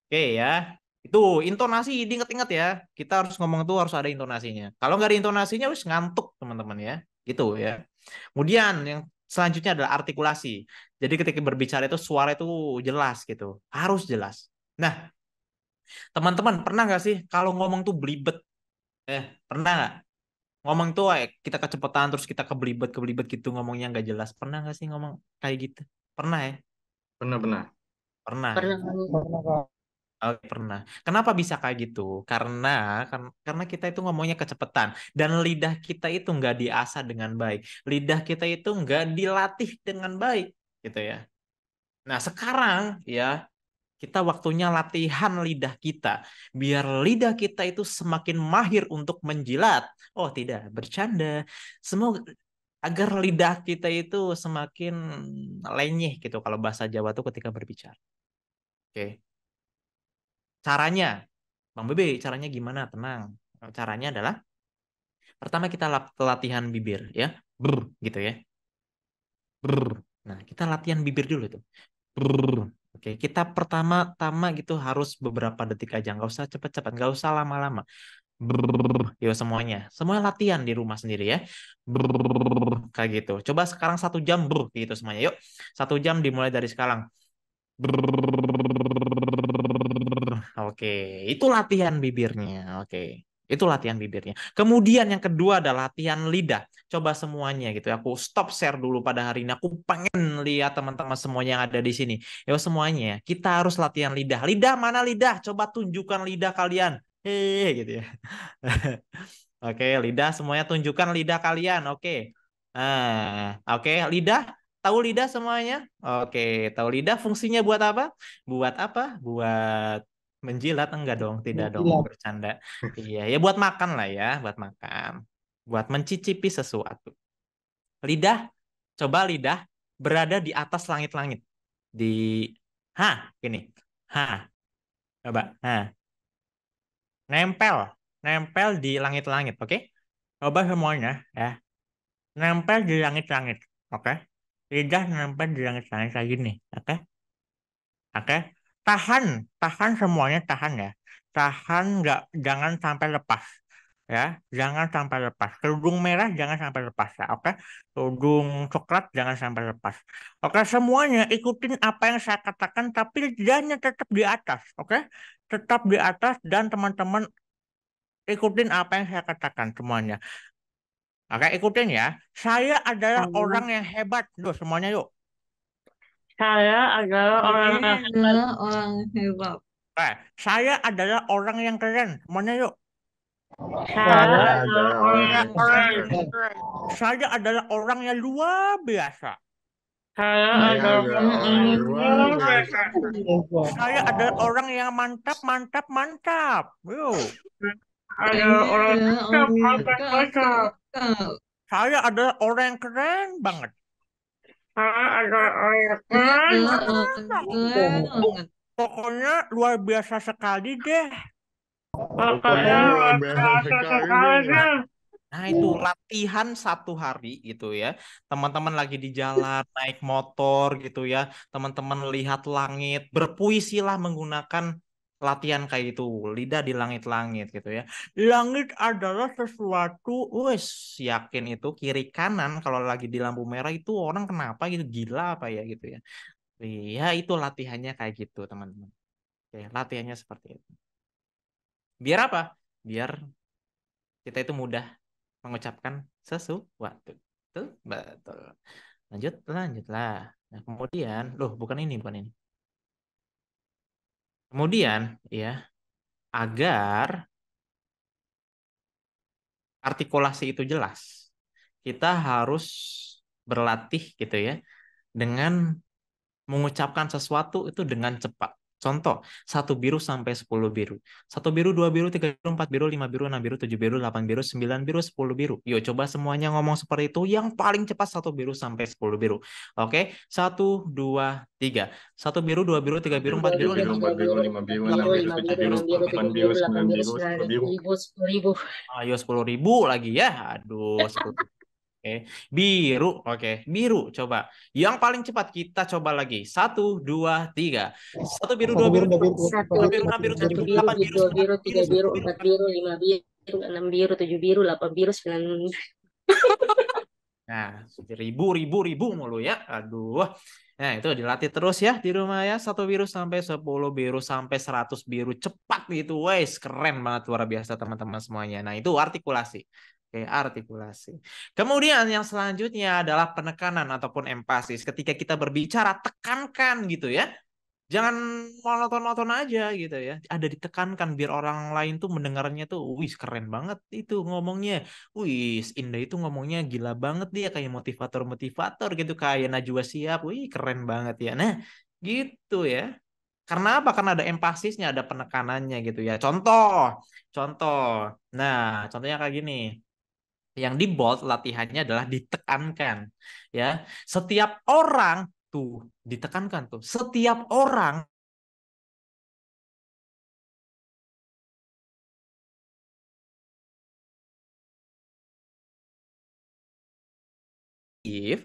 Oke ya, itu intonasi diinget-inget ya. Kita harus ngomong tuh harus ada intonasinya. Kalau nggak ada intonasinya, harus ngantuk teman-teman ya. Gitu ya. Kemudian yang selanjutnya adalah artikulasi. Jadi ketika berbicara itu suara itu jelas gitu, harus jelas. Nah, teman-teman pernah nggak sih kalau ngomong tuh belibet? Pernah nggak? Ngomong tuh kita kecepatan terus kita keblibet keblibet gitu ngomongnya nggak jelas. Pernah nggak sih ngomong kayak gitu? Pernah ya? Benar-benar. Pernah ya? Pernah. Oke, pernah. Kenapa bisa kayak gitu? Karena kita itu ngomongnya kecepatan dan lidah kita itu nggak diasah dengan baik. Lidah kita itu nggak dilatih dengan baik, gitu ya. Nah, sekarang ya kita waktunya latihan lidah kita biar lidah kita itu semakin mahir untuk menjilat. Oh, tidak, bercanda. Semoga agar lidah kita itu semakin lenyeh gitu kalau bahasa Jawa tuh ketika berbicara. Oke. Caranya, Bang Bebe, caranya gimana? Tenang. Caranya adalah pertama kita latihan bibir ya. Brr, gitu ya. Brr. Nah, kita latihan bibir dulu tuh. Brr. Oke, kita pertama-tama gitu harus beberapa detik aja, nggak usah cepet-cepet, nggak usah lama-lama. Brr, yuk semuanya, semuanya latihan di rumah sendiri ya. Brr, kayak gitu. Coba sekarang 1 jam, brr, gitu semuanya. Yuk, 1 jam dimulai dari sekarang. Oke, itu latihan bibirnya. Oke, itu latihan bibirnya. Kemudian yang kedua adalah latihan lidah. Coba semuanya gitu. Aku stop share dulu pada hari ini. Aku pengen lihat teman-teman semuanya yang ada di sini. Ya semuanya, kita harus latihan lidah. Lidah mana lidah? Coba tunjukkan lidah kalian. Gitu ya. Oke, lidah semuanya tunjukkan lidah kalian. Oke. Oke, lidah. Tahu lidah semuanya? Oke, tahu lidah fungsinya buat apa? Buat apa? Buat menjilat enggak dong? Tidak dong, bercanda. Iya, ya buat makan lah ya, buat makan. Buat mencicipi sesuatu. Lidah, coba lidah berada di atas langit-langit. Di gini. Coba. Nempel, nempel di langit-langit, oke? Coba semuanya ya, nempel di langit-langit, oke? Lidah nempel di langit-langit kayak gini, oke? Oke? Tahan, tahan semuanya tahan ya. Tahan nggak, jangan sampai lepas ya, jangan sampai lepas. Kerudung merah jangan sampai lepas ya, oke? Kerudung coklat jangan sampai lepas. Oke, semuanya ikutin apa yang saya katakan, tapi lidahnya tetap di atas, oke? Tetap di atas dan teman-teman ikutin apa yang saya katakan semuanya. Oke, ikutin ya. Saya adalah orang yang hebat. Yuk, semuanya yuk. Saya adalah orang Saya yang adalah orang hebat. Saya adalah orang yang keren. Semuanya yuk. saya Saya adalah adalah orang orang yang yang keren. keren. Saya adalah orang yang luar biasa. Saya Saya adalah adalah orang orang yang yang luar luar biasa. biasa. Saya adalah orang yang mantap, mantap, mantap. Yuk. Ada Saya orang adalah yang orang yang mantap, mantap. kakak. Saya adalah orang yang keren banget. Saya adalah orang yang Saya keren. adalah orang yang keren banget. Pokoknya luar biasa sekali deh. Pokoknya Pokoknya luar luar biasa biasa sekali deh. sekali. Nah, itu latihan 1 hari gitu ya. Teman-teman lagi di jalan, naik motor gitu ya. Teman-teman lihat langit, berpuisilah menggunakan latihan kayak gitu. Lidah di langit-langit gitu ya. Langit adalah sesuatu, wes yakin itu kiri kanan kalau lagi di lampu merah itu orang kenapa gitu gila apa ya gitu ya. Iya, itu latihannya kayak gitu, teman-teman. Oke, latihannya seperti itu. Biar apa? Biar kita itu mudah mengucapkan sesuatu. Betul, betul. Lanjut, lanjutlah. Nah, kemudian, loh, bukan ini. Kemudian, ya, agar artikulasi itu jelas, kita harus berlatih gitu ya, dengan mengucapkan sesuatu itu dengan cepat. Contoh, 1 biru sampai 10 biru. 1 biru, 2 biru, 3 biru, 4 biru, 5 biru, 6 biru, 7 biru, 8 biru, 9 biru, 10 biru. Yuk coba semuanya ngomong seperti itu. Yang paling cepat 1 biru sampai 10 biru. Oke, 1, 2, 3. 1 biru, 2 biru, 3 biru, 4 biru, 2 biru, 4 biru, 5 biru, 6 biru, 7 biru, 8 biru, 9 biru, 10 biru. 10.000. Ayo 10.000 lagi ya. Aduh, 10. Oke, biru. Oke, biru. Coba. Yang paling cepat kita coba lagi. 1, 2, 3. 1 biru, 2 biru, 3 biru, 4 biru, 5 biru, 6 biru, 7 Satu biru, biru, 8 biru, dua 9 biru, biru, tiga 10 biru, biru. 4 biru, 5 biru, 6 biru, 7 biru, 8 biru, 9. Nah, ribu mulu ya. Aduh. Nah, itu dilatih terus ya di rumah ya. 1 biru sampai 10 biru sampai 100 biru. Cepat gitu. Wes, keren banget. Luar biasa teman-teman semuanya. Nah, itu artikulasi. Oke, artikulasi. Kemudian yang selanjutnya adalah penekanan ataupun empasis. Ketika kita berbicara, tekankan gitu ya. Jangan monoton-monoton aja gitu ya. Ada ditekankan biar orang lain tuh mendengarnya tuh, wih keren banget itu ngomongnya. Wih, Indah itu ngomongnya gila banget dia kayak motivator-motivator gitu kayak Najwa Shihab. Wih, keren banget ya. Nah, gitu ya. Karena apa? Karena ada empasisnya, ada penekanannya gitu ya. Contoh, contoh. Nah, contohnya kayak gini. Yang di bold latihannya adalah ditekankan ya. Setiap orang tuh ditekankan tuh. Setiap orang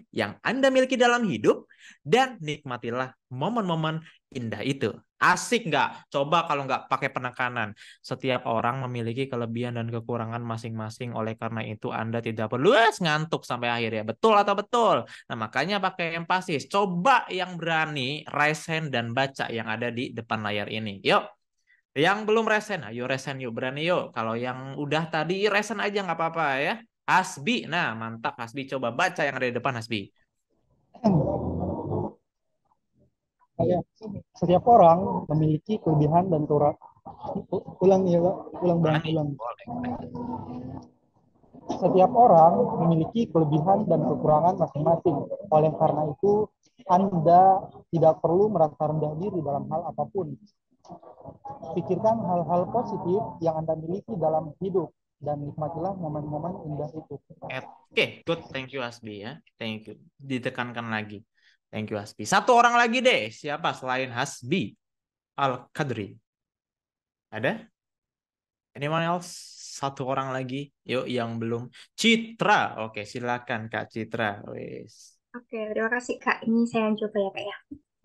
yang Anda miliki dalam hidup dan nikmatilah momen-momen indah itu. Asik nggak? Coba kalau nggak pakai penekanan. Setiap orang memiliki kelebihan dan kekurangan masing-masing. Oleh karena itu Anda tidak perlu ngantuk sampai akhir ya. Betul atau betul? Nah makanya pakai empasis. Coba yang berani raise hand dan baca yang ada di depan layar ini. Yuk. Yang belum resen, ayo resen yuk, berani yuk. Kalau yang udah tadi resen aja nggak apa-apa ya. Hasbi, nah mantap Hasbi. Coba baca yang ada di depan Hasbi. Ya, setiap orang memiliki kelebihan dan kekurangan. Ulang ya, Pak. Ulang bang, Berani. ulang. Boleh. Setiap orang memiliki kelebihan dan kekurangan masing-masing. Oleh karena itu, Anda tidak perlu merasa rendah diri dalam hal apapun. Pikirkan hal-hal positif yang Anda miliki dalam hidup dan nikmatilah momen-momen indah itu. Oke, good. Thank you Hasbi ya. Thank you. Ditekankan lagi. Thank you Hasbi. Satu orang lagi deh. Siapa selain Hasbi? Al-Qadri. Ada? Anyone else? Satu orang lagi. Yuk yang belum. Citra. Oke, silakan Kak Citra. Wes. Oke, terima kasih Kak. Ini saya coba ya Kak ya.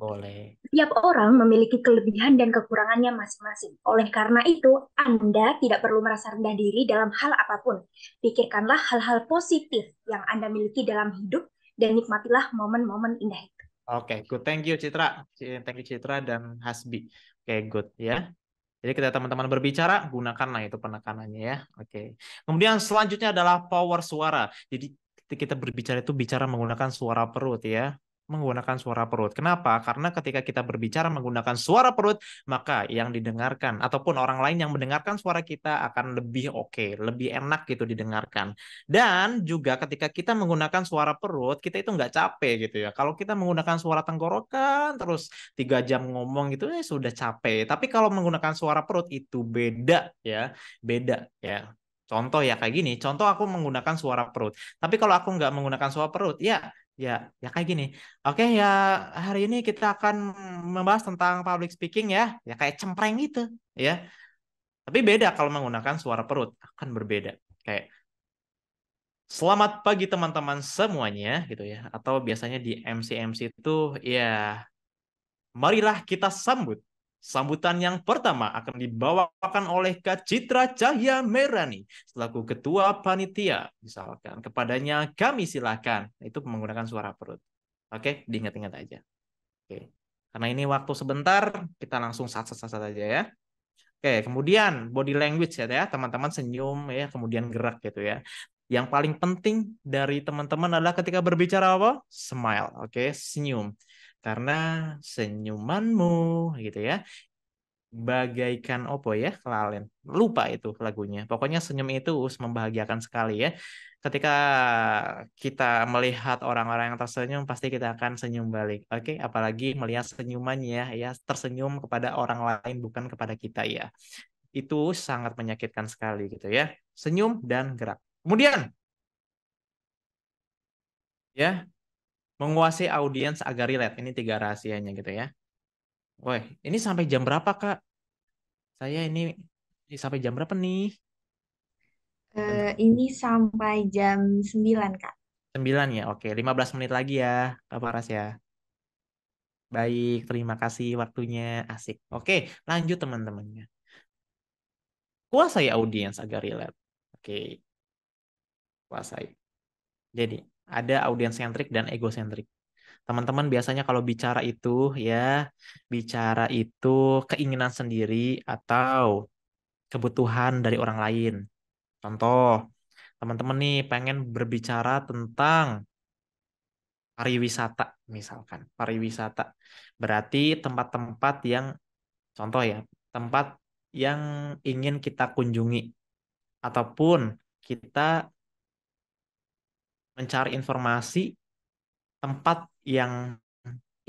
Boleh. Setiap orang memiliki kelebihan dan kekurangannya masing-masing. Oleh karena itu, Anda tidak perlu merasa rendah diri dalam hal apapun. Pikirkanlah hal-hal positif yang Anda miliki dalam hidup dan nikmatilah momen-momen indah itu. Oke, good. Thank you Citra. Thank you Citra dan Hasbi. Oke, good ya. Jadi ketika teman-teman berbicara, gunakanlah itu penekanannya ya. Oke. Kemudian selanjutnya adalah power suara. Jadi ketika kita berbicara itu bicara menggunakan suara perut ya. Menggunakan suara perut. Kenapa? Karena ketika kita berbicara menggunakan suara perut, maka yang didengarkan ataupun orang lain yang mendengarkan suara kita akan lebih oke, lebih enak gitu didengarkan. Dan juga ketika kita menggunakan suara perut, kita itu nggak capek gitu ya. Kalau kita menggunakan suara tenggorokan terus 3 jam ngomong gitu sudah capek. Tapi kalau menggunakan suara perut itu beda ya, beda ya. Contoh ya kayak gini. Contoh aku menggunakan suara perut. Tapi kalau aku nggak menggunakan suara perut, ya kayak gini. Oke ya hari ini kita akan membahas tentang public speaking ya, ya kayak cempreng gitu ya. Tapi beda kalau menggunakan suara perut akan berbeda. Kayak selamat pagi teman-teman semuanya gitu ya. Atau biasanya di MC itu ya marilah kita sambut. Sambutan yang pertama akan dibawakan oleh Kak Citra Cahya Merani selaku Ketua Panitia. Misalkan kepadanya kami silakan. Itu menggunakan suara perut. Oke, diingat-ingat aja. Oke. Karena ini waktu sebentar, kita langsung sat-sat aja ya. Oke, kemudian body language ya, teman-teman senyum ya, kemudian gerak gitu ya. Yang paling penting dari teman-teman adalah ketika berbicara apa? Smile, oke, senyum. Karena senyumanmu gitu ya bagaikan opo ya kelalen. Lupa itu lagunya. Pokoknya senyum itu membahagiakan sekali ya. Ketika kita melihat orang-orang yang tersenyum, pasti kita akan senyum balik. Oke, apalagi melihat senyumannya ya, tersenyum kepada orang lain bukan kepada kita ya. Itu sangat menyakitkan sekali gitu ya. Senyum dan gerak. Kemudian ya, menguasai audiens agar relate. Ini 3 rahasianya gitu ya. Woi, ini sampai jam berapa, Kak? Saya ini sampai jam berapa nih? Ini sampai jam 9, Kak. 9 ya. Oke, 15 menit lagi ya, Kak Paras ya. Baik, terima kasih waktunya. Asik. Oke, lanjut teman-temannya. Kuasai audiens agar relate. Oke, kuasai. Jadi, ada audiens sentrik dan egosentrik. Teman-teman biasanya kalau bicara itu ya, bicara itu keinginan sendiri atau kebutuhan dari orang lain. Contoh, teman-teman nih pengen berbicara tentang pariwisata, misalkan. Pariwisata berarti tempat-tempat yang, contoh ya, tempat yang ingin kita kunjungi ataupun kita mencari informasi tempat yang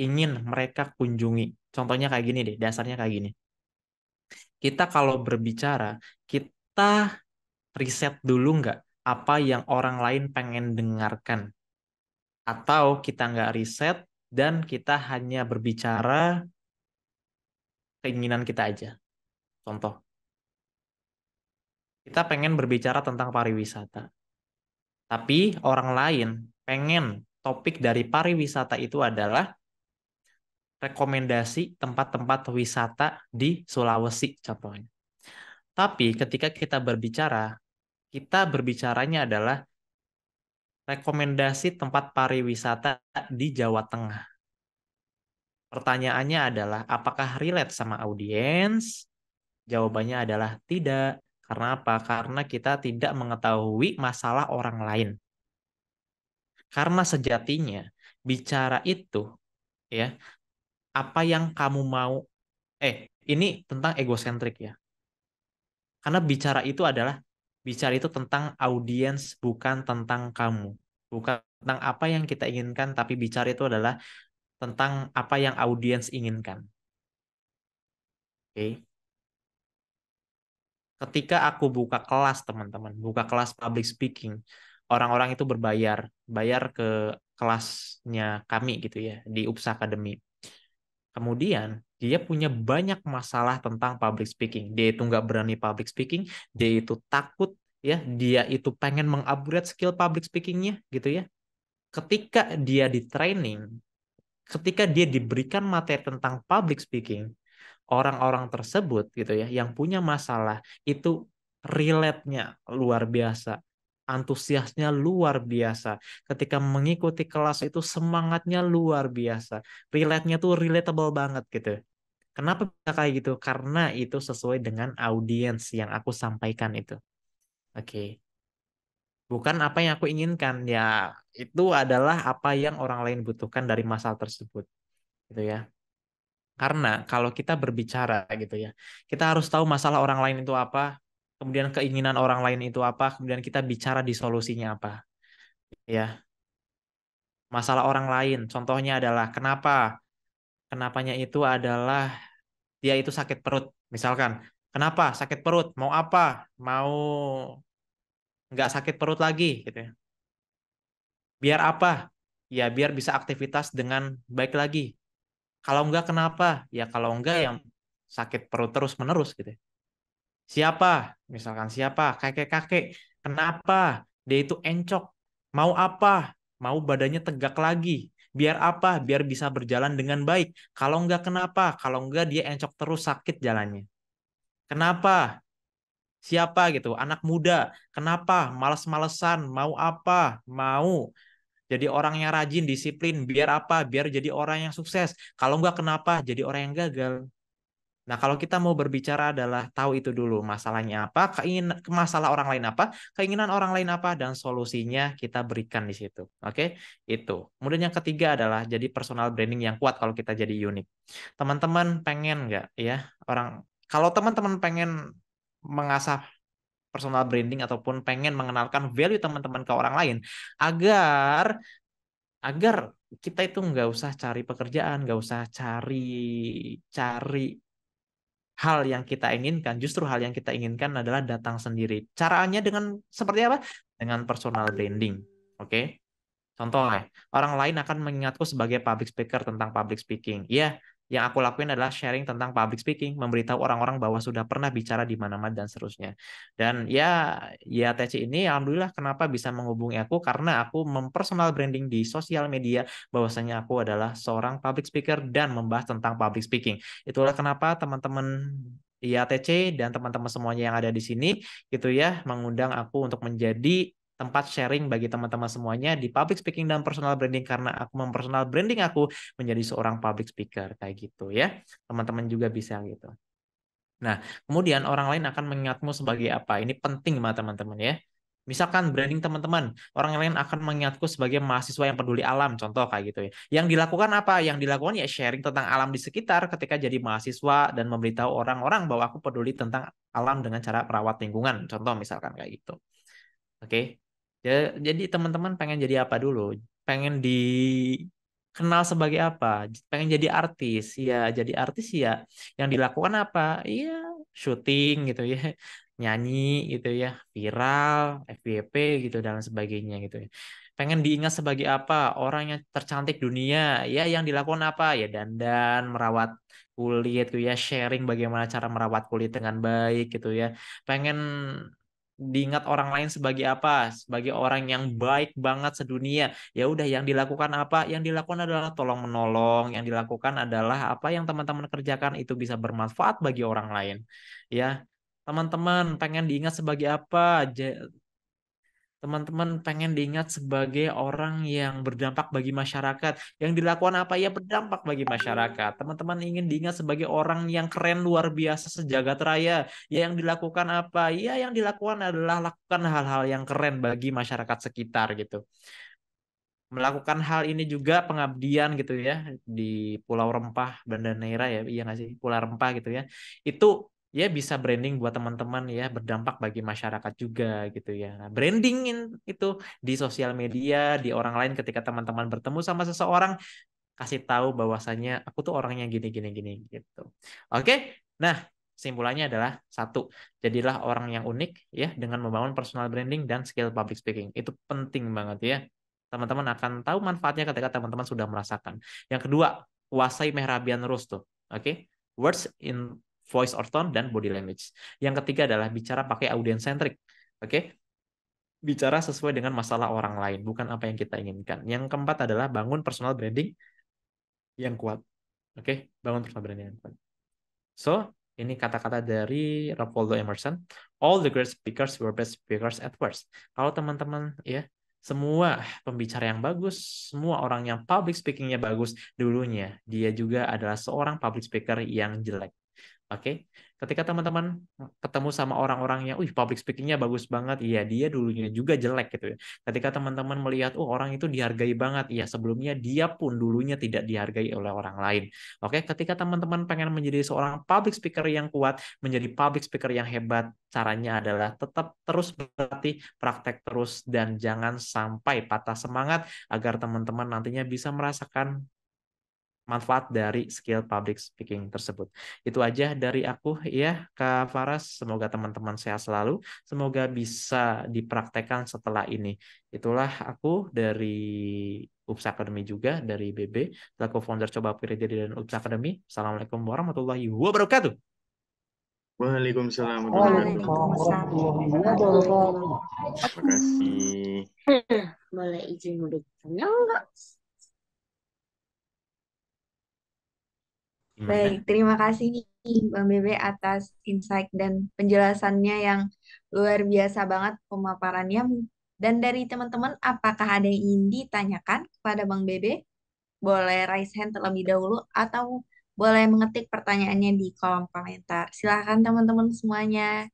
ingin mereka kunjungi. Contohnya kayak gini deh, dasarnya kayak gini. Kita kalau berbicara, kita riset dulu nggak apa yang orang lain pengen dengarkan. Atau kita nggak riset dan kita hanya berbicara keinginan kita aja. Contoh, kita pengen berbicara tentang pariwisata. Tapi orang lain pengen topik dari pariwisata itu adalah rekomendasi tempat-tempat wisata di Sulawesi contohnya. Tapi ketika kita berbicaranya adalah rekomendasi tempat pariwisata di Jawa Tengah. Pertanyaannya adalah apakah relate sama audiens? Jawabannya adalah tidak. Karena apa? Karena kita tidak mengetahui masalah orang lain. Karena sejatinya bicara itu ya, apa yang kamu mau ini tentang egosentrik ya. Karena bicara itu tentang audiens bukan tentang kamu. Bukan tentang apa yang kita inginkan tapi bicara itu adalah tentang apa yang audiens inginkan. Oke. Ketika aku buka kelas, teman-teman, buka kelas public speaking, orang-orang itu bayar ke kelasnya kami gitu ya, di UPS Academy. Kemudian, dia punya banyak masalah tentang public speaking. Dia itu nggak berani public speaking, dia itu takut, ya, dia itu pengen mengupgrade skill public speakingnya gitu ya. Ketika dia di training, ketika dia diberikan materi tentang public speaking, orang-orang tersebut gitu ya yang punya masalah itu relate-nya luar biasa, antusiasnya luar biasa, ketika mengikuti kelas itu semangatnya luar biasa, relate-nya tuh relatable banget gitu. Kenapa bisa kayak gitu? Karena itu sesuai dengan audiens yang aku sampaikan itu. Oke. Bukan apa yang aku inginkan ya, itu adalah apa yang orang lain butuhkan dari masalah tersebut gitu ya. Karena kalau kita berbicara gitu ya, kita harus tahu masalah orang lain itu apa, kemudian keinginan orang lain itu apa, kemudian kita bicara di solusinya apa. Ya, masalah orang lain, contohnya adalah kenapanya itu adalah dia itu sakit perut, misalkan. Kenapa sakit perut? Mau apa? Mau nggak sakit perut lagi, gitu ya. Biar apa? Ya, biar bisa aktivitas dengan baik lagi. Kalau enggak kenapa? Ya kalau enggak yang sakit perut terus menerus gitu. Siapa? Misalkan siapa? Kakek-kakek. Kenapa? Dia itu encok. Mau apa? Mau badannya tegak lagi. Biar apa? Biar bisa berjalan dengan baik. Kalau enggak kenapa? Kalau enggak dia encok terus sakit jalannya. Kenapa? Siapa gitu? Anak muda. Kenapa? Males-malesan. Mau apa? Mau jadi orang yang rajin, disiplin. Biar apa? Biar jadi orang yang sukses. Kalau enggak kenapa? Jadi orang yang gagal. Nah, kalau kita mau berbicara adalah tahu itu dulu masalahnya apa, masalah orang lain apa, keinginan orang lain apa, dan solusinya kita berikan di situ. Oke, itu. Kemudian yang ketiga adalah jadi personal branding yang kuat kalau kita jadi unik. Teman-teman pengen nggak ya orang Kalau teman-teman pengen mengasah personal branding ataupun pengen mengenalkan value teman-teman ke orang lain agar agar kita itu nggak usah cari pekerjaan, nggak usah cari cari hal yang kita inginkan, justru hal yang kita inginkan adalah datang sendiri. Caranya dengan seperti apa? Dengan personal branding. Oke. Contohnya, orang lain akan mengingatku sebagai public speaker tentang public speaking. Iya, yang aku lakuin adalah sharing tentang public speaking, memberitahu orang-orang bahwa sudah pernah bicara di mana-mana dan seterusnya. Dan ya TC ini alhamdulillah kenapa bisa menghubungi aku karena aku mempersonal branding di sosial media bahwasanya aku adalah seorang public speaker dan membahas tentang public speaking. Itulah kenapa teman-teman IATC dan teman-teman semuanya yang ada di sini gitu ya mengundang aku untuk menjadi tempat sharing bagi teman-teman semuanya di public speaking dan personal branding karena aku mempersonal branding aku menjadi seorang public speaker kayak gitu ya. Teman-teman juga bisa gitu. Nah, kemudian orang lain akan mengingatmu sebagai apa? Ini penting banget teman-teman ya. Misalkan branding teman-teman, orang lain akan mengingatku sebagai mahasiswa yang peduli alam, contoh kayak gitu ya. Yang dilakukan apa? Yang dilakukan ya sharing tentang alam di sekitar ketika jadi mahasiswa dan memberitahu orang-orang bahwa aku peduli tentang alam dengan cara merawat lingkungan, contoh misalkan kayak gitu. Oke. Jadi teman-teman pengen jadi apa dulu? Pengen dikenal sebagai apa? Pengen jadi artis. Ya, jadi artis ya. Yang dilakukan apa? Iya, syuting gitu ya. Nyanyi gitu ya, viral, FYP gitu dan sebagainya gitu ya. Pengen diingat sebagai apa? Orang yang tercantik dunia. Ya, yang dilakukan apa? Ya dandan, merawat kulit gitu ya, sharing bagaimana cara merawat kulit dengan baik gitu ya. Pengen diingat orang lain sebagai apa? Sebagai orang yang baik banget sedunia. Ya udah yang dilakukan apa? Yang dilakukan adalah tolong menolong. Yang dilakukan adalah apa yang teman-teman kerjakan itu bisa bermanfaat bagi orang lain. Ya, teman-teman pengen diingat sebagai apa? Teman-teman pengen diingat sebagai orang yang berdampak bagi masyarakat. Yang dilakukan apa ya berdampak bagi masyarakat. Teman-teman ingin diingat sebagai orang yang keren luar biasa sejagat raya. Ya yang dilakukan apa? Ya yang dilakukan adalah lakukan hal-hal yang keren bagi masyarakat sekitar gitu. Melakukan hal ini juga pengabdian gitu ya di Pulau Rempah, Banda Neira ya, iya nggak sih? Pulau Rempah gitu ya. Itu ya bisa branding buat teman-teman ya, berdampak bagi masyarakat juga gitu ya. Nah, brandingin itu di sosial media, di orang lain ketika teman-teman bertemu sama seseorang, kasih tahu bahwasannya aku tuh orangnya gini gini gini gitu. Oke. Nah, kesimpulannya adalah satu, jadilah orang yang unik ya dengan membangun personal branding dan skill public speaking. Itu penting banget ya. Teman-teman akan tahu manfaatnya ketika teman-teman sudah merasakan. Yang kedua, kuasai Mehrabian Rules tuh. Oke. Words in voice or tone dan body language. Yang ketiga adalah bicara pakai audience centric. Oke. Bicara sesuai dengan masalah orang lain, bukan apa yang kita inginkan. Yang keempat adalah bangun personal branding yang kuat. Oke, bangun personal branding yang kuat. So, ini kata-kata dari Ralph Waldo Emerson. All the great speakers were best speakers at first. Kalau teman-teman ya, semua pembicara yang bagus, semua orang yang public speakingnya bagus dulunya, dia juga adalah seorang public speaker yang jelek. Oke, ketika teman-teman ketemu sama orang-orang yang, public speakingnya bagus banget, iya dia dulunya juga jelek gitu ya. Ketika teman-teman melihat, orang itu dihargai banget, iya sebelumnya dia pun dulunya tidak dihargai oleh orang lain. Oke, ketika teman-teman pengen menjadi seorang public speaker yang kuat, menjadi public speaker yang hebat, caranya adalah tetap terus berlatih, praktek terus, dan jangan sampai patah semangat agar teman-teman nantinya bisa merasakan manfaat dari skill public speaking tersebut. Itu aja dari aku ya, Kak Faras. Semoga teman-teman sehat selalu. Semoga bisa dipraktekkan setelah ini. Itulah aku dari UPS Academy juga, dari BB, selaku founder Coba Pilih Diri dan UPS Academy. Assalamualaikum warahmatullahi wabarakatuh. Waalaikumsalam warahmatullahi Waalaikumsalam. wabarakatuh. Waalaikumsalam. Terima kasih. Boleh izin bertanya enggak? Baik, terima kasih Bang Bebe atas insight dan penjelasannya yang luar biasa banget pemaparannya. Dan dari teman-teman, apakah ada yang ingin ditanyakan kepada Bang Bebe? Boleh raise hand terlebih dahulu atau boleh mengetik pertanyaannya di kolom komentar. Silahkan teman-teman semuanya.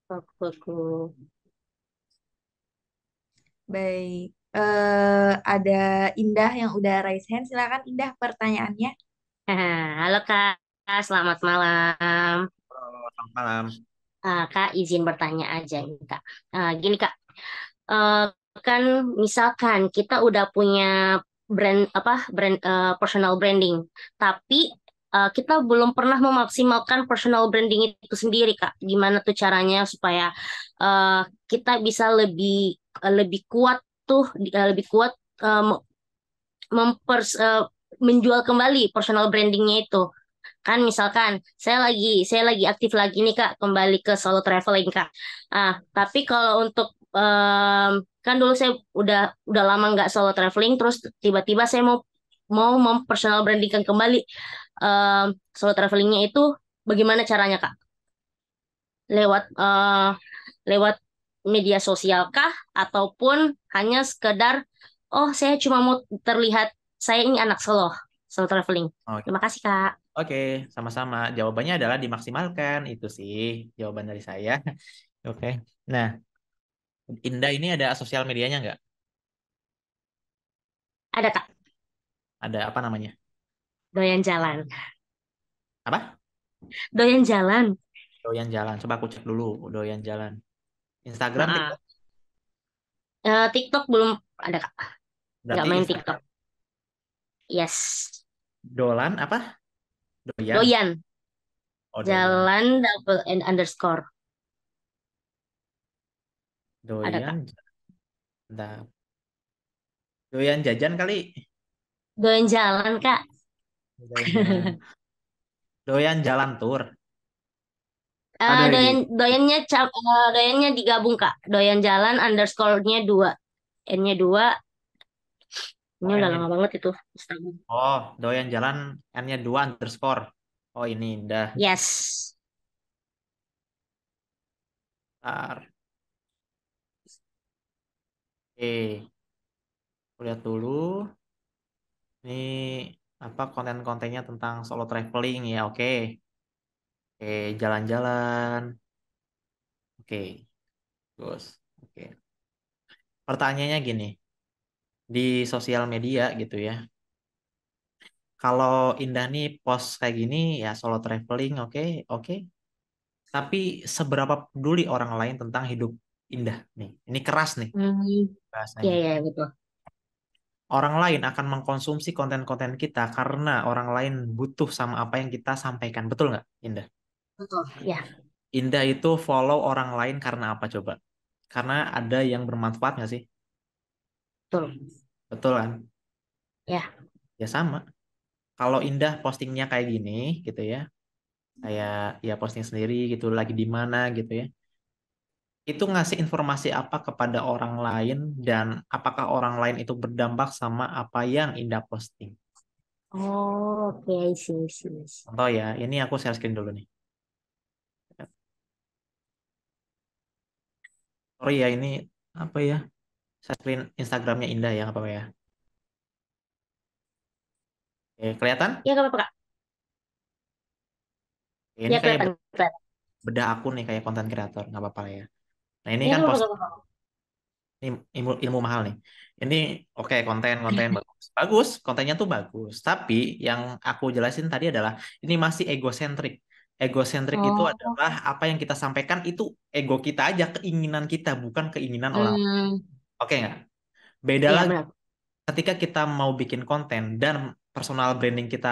Aku. Baik, ada Indah yang udah raise hand. Silahkan Indah pertanyaannya. Halo Kak. Selamat malam. Halo, selamat malam. Kak, izin bertanya aja nih, Kak. Gini, Kak. Eh, kan misalkan kita udah punya personal branding, tapi kita belum pernah memaksimalkan personal branding itu sendiri, Kak. Gimana tuh caranya supaya eh, kita bisa lebih kuat lebih kuat eh, mempers eh, menjual kembali personal brandingnya itu. Kan misalkan saya lagi aktif lagi nih Kak, kembali ke solo traveling Kak. Tapi kalau untuk kan dulu saya udah lama nggak solo traveling, terus tiba-tiba saya mau mau mempersonal brandingkan kembali solo travelingnya itu bagaimana caranya Kak? Lewat lewat media sosial kah ataupun hanya sekedar oh saya cuma mau terlihat saya ini anak solo traveling. Oke, Terima kasih Kak. oke, sama-sama. Jawabannya adalah dimaksimalkan. Itu sih jawaban dari saya. Oke. Nah, Indah ini ada sosial medianya nggak? Ada Kak, Ada apa namanya? doyan jalan. Apa? Doyan jalan. Doyan jalan. Coba aku cek dulu. Doyan jalan. Instagram, Heeh. TikTok. TikTok belum ada Kak. Nggak Berarti main TikTok. Instagram. Yes. Dolan apa? Doyan. Doyan. Oh, doyan. Jalan double and underscore. Ada Kak. Doyan. Bentar. Doyan jajan kali. Doyan jalan Kak. Doyan jalan. Doyan jalan tur. Ada di. Doyannya digabung Kak. Doyan jalan underscore-nya dua. N-nya dua. Ini Oh, udah N-nya. lama banget itu. Instagram. Oh, doyan jalan N-nya 2 underscore. Oh, ini Indah. Yes. Bentar. Oke, aku lihat dulu. Ini apa konten-kontennya tentang solo traveling ya. Oke. Oke, jalan-jalan. Oke, terus. Oke. Pertanyaannya gini, di sosial media gitu ya. Kalau Indah nih post kayak gini ya solo traveling, oke, oke. Tapi seberapa peduli orang lain tentang hidup Indah nih? Ini keras nih Hmm, ya bahasanya. ya betul. Orang lain akan mengkonsumsi konten-konten kita karena orang lain butuh sama apa yang kita sampaikan. Betul nggak, Indah? Betul. Ya, Indah itu follow orang lain karena apa coba? Karena ada yang bermanfaat nggak sih? betul. Betul kan? Ya. Ya sama. Kalau Indah postingnya kayak gini gitu ya, kayak ya posting sendiri gitu, lagi di mana gitu ya. Itu ngasih informasi apa kepada orang lain dan apakah orang lain itu berdampak sama apa yang Indah posting? Oh, oke, I see, I see, I see. Contoh ya, ini aku share screen dulu nih. Sorry ya, ini apa ya? Share screen Instagramnya Indah ya, apa ya? Oke, kelihatan? Ya, gak apa-apa, Kak. Ini Ya, kayak kelihatan, kelihatan. bedah akun nih kayak konten kreator, nggak apa-apa lah ya. Nah ini Ya, kan gak apa-apa, post gak apa-apa. ini ilmu mahal nih. Ini oke konten bagus, bagus kontennya tuh bagus. Tapi yang aku jelasin tadi adalah ini masih egosentrik. Egosentrik itu Oh, adalah apa yang kita sampaikan itu ego kita aja, keinginan kita, bukan keinginan orang. hmm, Oke nggak? Beda ya lagi benar. ketika kita mau bikin konten dan personal branding kita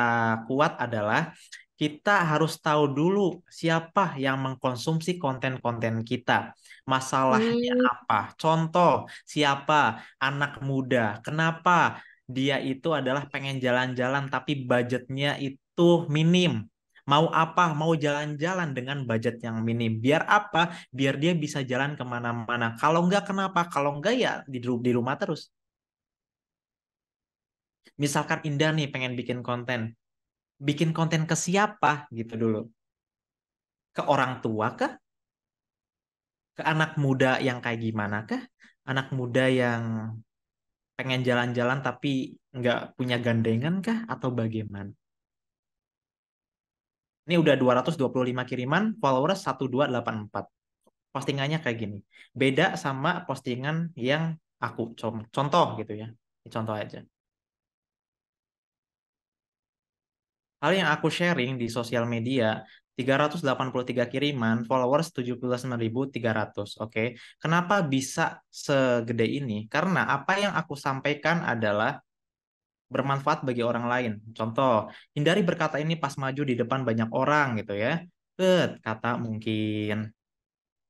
kuat adalah kita harus tahu dulu siapa yang mengkonsumsi konten-konten kita. Masalahnya Hmm, apa? Contoh, siapa anak muda? Kenapa dia itu adalah pengen jalan-jalan tapi budgetnya itu minim? Mau apa? Mau jalan-jalan dengan budget yang minim. Biar apa? Biar dia bisa jalan kemana-mana. Kalau enggak, kenapa? Kalau enggak ya di rumah terus. Misalkan Indah nih pengen bikin konten ke siapa gitu dulu. Ke orang tua kah? Ke anak muda yang kayak gimana kah? Anak muda yang pengen jalan-jalan tapi nggak punya gandengan kah? Atau bagaimana? Ini udah 225 kiriman, followers 1284. Postingannya kayak gini. Beda sama postingan yang aku contoh gitu ya. Ini contoh aja. Hal yang aku sharing di sosial media, 383 kiriman, followers 79.300. Oke. Kenapa bisa segede ini? Karena apa yang aku sampaikan adalah bermanfaat bagi orang lain. Contoh, hindari berkata ini pas maju di depan banyak orang gitu ya. Kata mungkin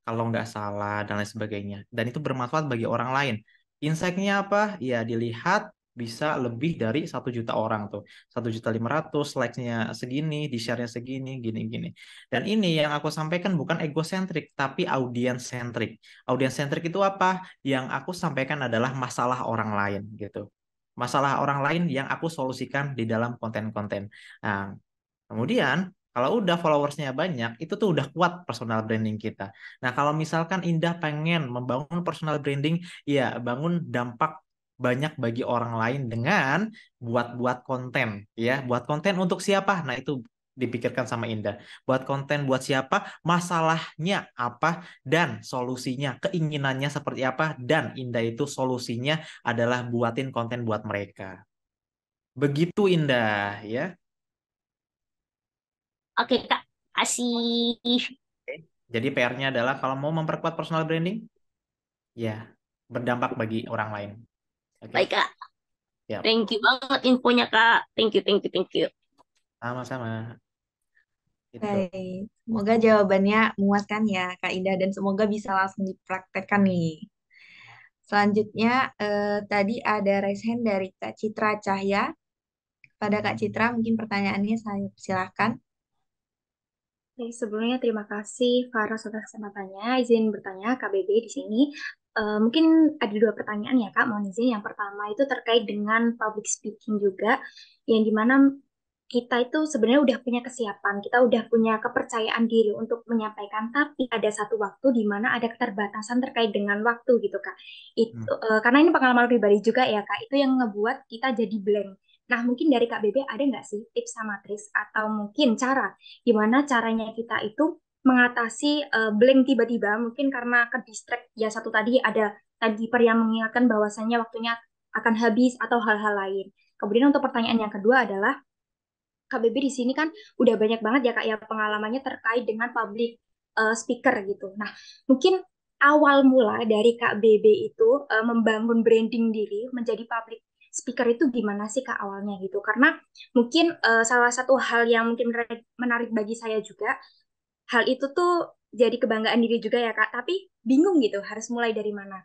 kalau nggak salah dan lain sebagainya. Dan itu bermanfaat bagi orang lain. Insight-nya apa? Ya dilihat bisa lebih dari 1 juta orang tuh. 1.500.000 likes-nya segini, di share-nya segini, gini-gini. Dan ini yang aku sampaikan bukan egosentrik, tapi audiens sentrik. Audiens sentrik itu apa? Yang aku sampaikan adalah masalah orang lain gitu. Masalah orang lain yang aku solusikan di dalam konten-konten. Nah, kemudian kalau udah followersnya banyak, itu tuh udah kuat personal branding kita. Nah, kalau misalkan Indah pengen membangun personal branding, ya bangun dampak banyak bagi orang lain dengan buat-buat konten, ya. Buat konten untuk siapa? Nah, itu dipikirkan sama Indah. Buat konten buat siapa? Masalahnya apa? Dan solusinya, keinginannya seperti apa? Dan Indah itu solusinya adalah buatin konten buat mereka. Begitu Indah, ya. Oke, Kak. Kasih. Jadi PR-nya adalah kalau mau memperkuat personal branding, ya berdampak bagi orang lain. Oke, Baik, Kak. ya, Thank you banget infonya, Kak. Thank you, thank you, thank you. sama-sama. Itu. Baik, semoga jawabannya memuaskan ya Kak Indah dan semoga bisa langsung dipraktekkan nih. Selanjutnya tadi ada raise hand dari Kak Citra Cahya. Pada Kak Citra mungkin pertanyaannya saya silakan. Oke, sebelumnya terima kasih Faros atas kesempatannya. Izin bertanya KBB di sini. Mungkin ada dua pertanyaan ya Kak, mohon izin. Yang pertama itu terkait dengan public speaking juga, yang dimana kita itu sebenarnya udah punya kesiapan, kita udah punya kepercayaan diri untuk menyampaikan, tapi ada satu waktu di mana ada keterbatasan terkait dengan waktu gitu Kak. Karena ini pengalaman pribadi juga ya Kak, itu yang ngebuat kita jadi blank. Nah, mungkin dari Kak Bebe ada nggak sih tips sama tris atau mungkin cara gimana caranya kita itu mengatasi blank tiba-tiba mungkin karena ke distract ya satu tadi ada tadi per yang mengingatkan bahwasannya waktunya akan habis atau hal-hal lain. Kemudian untuk pertanyaan yang kedua adalah KBB di sini kan udah banyak banget ya Kak ya pengalamannya terkait dengan public speaker gitu. Nah, mungkin awal mula dari Kak BB itu membangun branding diri menjadi public speaker itu gimana sih Kak awalnya gitu? Karena mungkin salah satu hal yang mungkin menarik bagi saya juga, hal itu tuh jadi kebanggaan diri juga ya Kak, tapi bingung gitu harus mulai dari mana.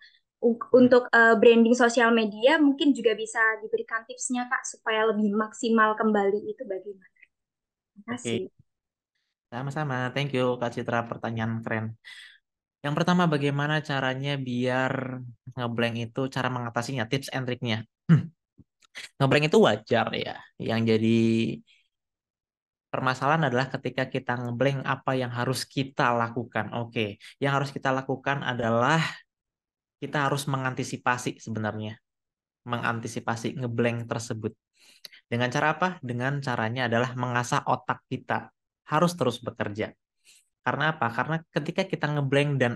Untuk branding sosial media mungkin juga bisa diberikan tipsnya Kak supaya lebih maksimal kembali itu bagaimana? Terima kasih. Oke, sama-sama. Thank you Kak Citra, pertanyaan keren. Yang pertama, bagaimana caranya biar ngeblank itu, cara mengatasinya, tips and triknya. Ngeblank itu wajar ya. Yang jadi permasalahan adalah ketika kita ngeblank apa yang harus kita lakukan. Oke, yang harus kita lakukan adalah kita harus mengantisipasi sebenarnya. Mengantisipasi ngeblank tersebut. Dengan cara apa? Dengan caranya adalah mengasah otak kita. Harus terus bekerja. Karena apa? Karena ketika kita ngeblank dan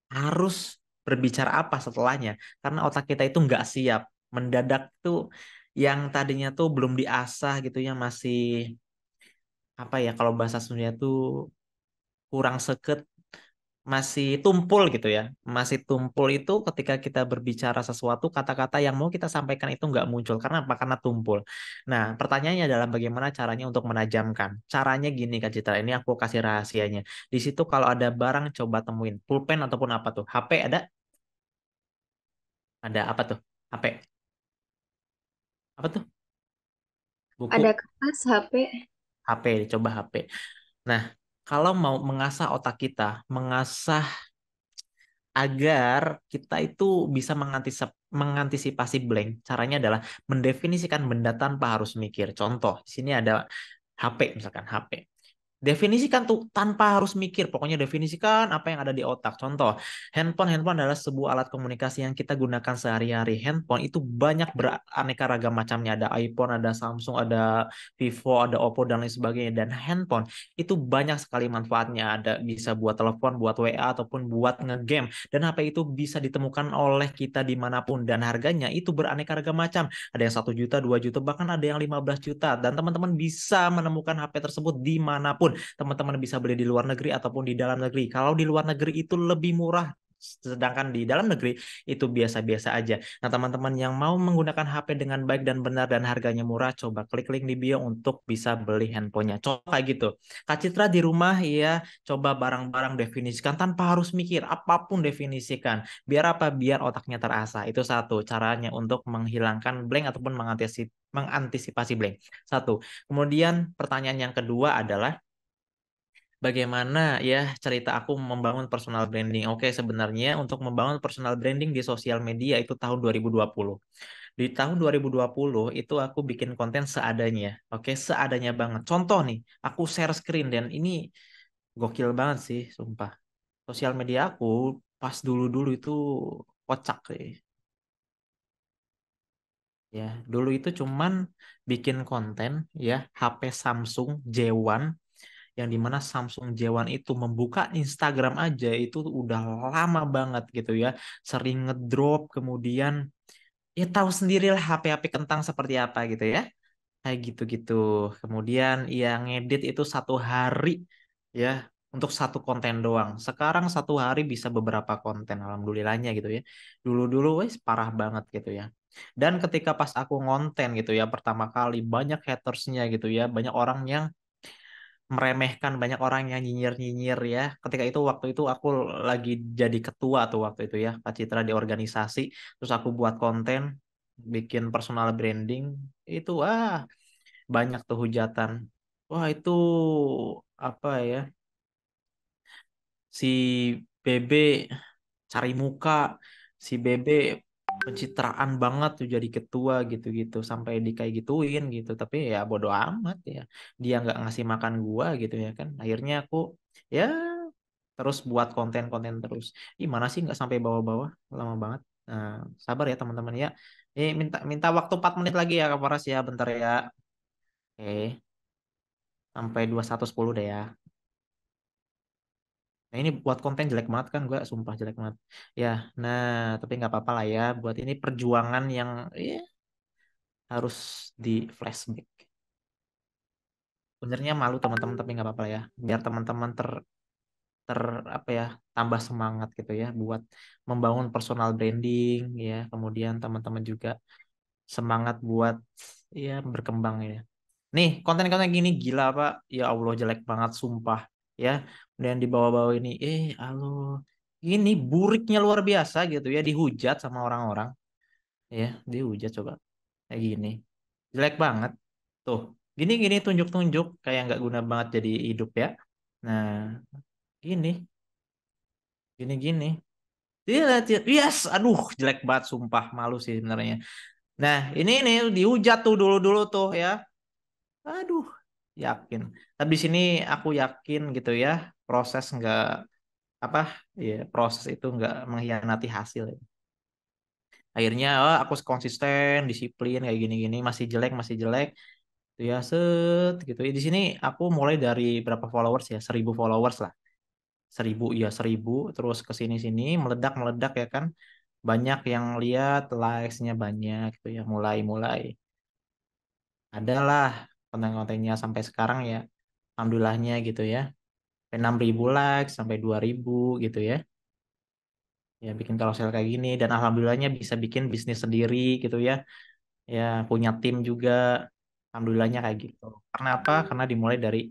harus berbicara apa setelahnya, karena otak kita itu nggak siap. Mendadak tuh yang tadinya tuh belum diasah gitu ya, masih apa ya, kalau bahasa Sunda tuh kurang seket, masih tumpul gitu ya. Masih tumpul itu ketika kita berbicara sesuatu, kata-kata yang mau kita sampaikan itu nggak muncul. Karena apa? Karena tumpul. Nah, pertanyaannya adalah bagaimana caranya untuk menajamkan. Caranya gini Kak Citra, ini aku kasih rahasianya. Di situ kalau ada barang coba temuin. Pulpen ataupun apa tuh? HP ada? Ada apa tuh? HP. Apa tuh? Buku. Ada kertas, HP. HP, coba HP. Nah, kalau mau mengasah otak kita, mengasah agar kita itu bisa mengantisipasi blank. Caranya adalah mendefinisikan benda tanpa harus mikir. Contoh, di sini ada HP misalkan HP. Definisikan tuh tanpa harus mikir. Pokoknya definisikan apa yang ada di otak. Contoh, handphone adalah sebuah alat komunikasi yang kita gunakan sehari-hari. Handphone itu banyak beraneka ragam macamnya. Ada iPhone, ada Samsung, ada Vivo, ada Oppo dan lain sebagainya. Dan handphone itu banyak sekali manfaatnya. Ada bisa buat telepon, buat WA ataupun buat ngegame. Dan HP itu bisa ditemukan oleh kita dimanapun. Dan harganya itu beraneka ragam macam. Ada yang 1 juta, 2 juta, bahkan ada yang 15 juta. Dan teman-teman bisa menemukan HP tersebut dimanapun. Teman-teman bisa beli di luar negeri ataupun di dalam negeri. Kalau di luar negeri itu lebih murah, sedangkan di dalam negeri itu biasa-biasa aja. Nah, teman-teman yang mau menggunakan HP dengan baik dan benar dan harganya murah, coba klik link di bio untuk bisa beli handphonenya. Coba kayak gitu. Kak Citra di rumah ya, coba barang-barang definisikan tanpa harus mikir, apapun definisikan. Biar apa? Biar otaknya terasah. Itu satu caranya untuk menghilangkan blank ataupun mengantisipasi blank. Satu. Kemudian pertanyaan yang kedua adalah bagaimana ya cerita aku membangun personal branding. Oke, sebenarnya untuk membangun personal branding di sosial media itu tahun 2020. Di tahun 2020 itu aku bikin konten seadanya. Oke, seadanya banget. Contoh nih, aku share screen dan ini gokil banget sih, sumpah. Sosial media aku pas dulu-dulu itu kocak sih. Ya, dulu itu cuman bikin konten ya HP Samsung J1 yang dimana Samsung J1 itu membuka Instagram aja itu udah lama banget gitu ya, sering ngedrop, kemudian ya tahu sendirilah HP-HP kentang seperti apa gitu ya, kayak gitu-gitu. Kemudian ya ngedit itu 1 hari ya untuk satu konten doang. Sekarang 1 hari bisa beberapa konten, alhamdulillahnya gitu ya. Dulu-dulu wes parah banget gitu ya. Dan ketika pas aku ngonten gitu ya pertama kali banyak hatersnya gitu ya, banyak orang yang meremehkan, banyak orang yang nyinyir-nyinyir ya. Ketika itu waktu itu aku lagi jadi ketua tuh waktu itu ya, Kak Citra di organisasi. Terus aku buat konten, bikin personal branding. Itu banyak tuh hujatan. Wah, itu apa ya? Si Bebe cari muka, si Bebe pencitraan banget tuh jadi ketua gitu-gitu sampai di kayak gituin gitu, tapi ya bodo amat ya, dia nggak ngasih makan gua gitu ya kan, akhirnya aku ya terus buat konten-konten terus. Gimana sih nggak sampai bawah-bawah, lama banget. Nah, sabar ya teman-teman ya, minta minta waktu 4 menit lagi ya Kak Paras ya, bentar ya. Oke, sampai 21.10 deh ya. Nah, ini buat konten jelek banget kan, gue sumpah jelek banget. Ya, nah tapi nggak apa-apa lah ya. Buat ini perjuangan yang ya, harus di flashback. Sebenarnya malu teman-teman tapi nggak apa-apa lah ya. Biar teman-teman ter apa ya, tambah semangat gitu ya buat membangun personal branding ya. Kemudian teman-teman juga semangat buat ya berkembang ya. Nih, konten-konten gini gila Pak. Ya Allah jelek banget sumpah ya. Dan di bawah-bawah ini halo. Ini buriknya luar biasa gitu ya, dihujat sama orang-orang ya, dihujat coba kayak gini. Jelek banget. Tuh, gini-gini tunjuk-tunjuk kayak nggak guna banget jadi hidup ya. Nah, gini, gini-gini. Yes, aduh jelek banget sumpah, malu sih sebenarnya. Nah, ini dihujat tuh dulu-dulu tuh ya. Aduh, yakin. Tapi di sini aku yakin gitu ya, proses nggak apa, ya proses itu nggak mengkhianati hasil. Akhirnya aku konsisten, disiplin kayak gini-gini, masih jelek, gitu ya set gitu. Di sini aku mulai dari berapa followers ya, 1.000 followers lah, 1.000 ya 1.000, terus ke sini-sini meledak ya kan, banyak yang lihat, likes-nya banyak gitu ya, mulai adalah konten-kontennya sampai sekarang ya, alhamdulillahnya gitu ya. 6.000 likes sampai 2.000 gitu ya. Ya bikin carousel kayak gini dan alhamdulillahnya bisa bikin bisnis sendiri gitu ya. Ya punya tim juga. Alhamdulillahnya kayak gitu. Karena apa? Karena dimulai dari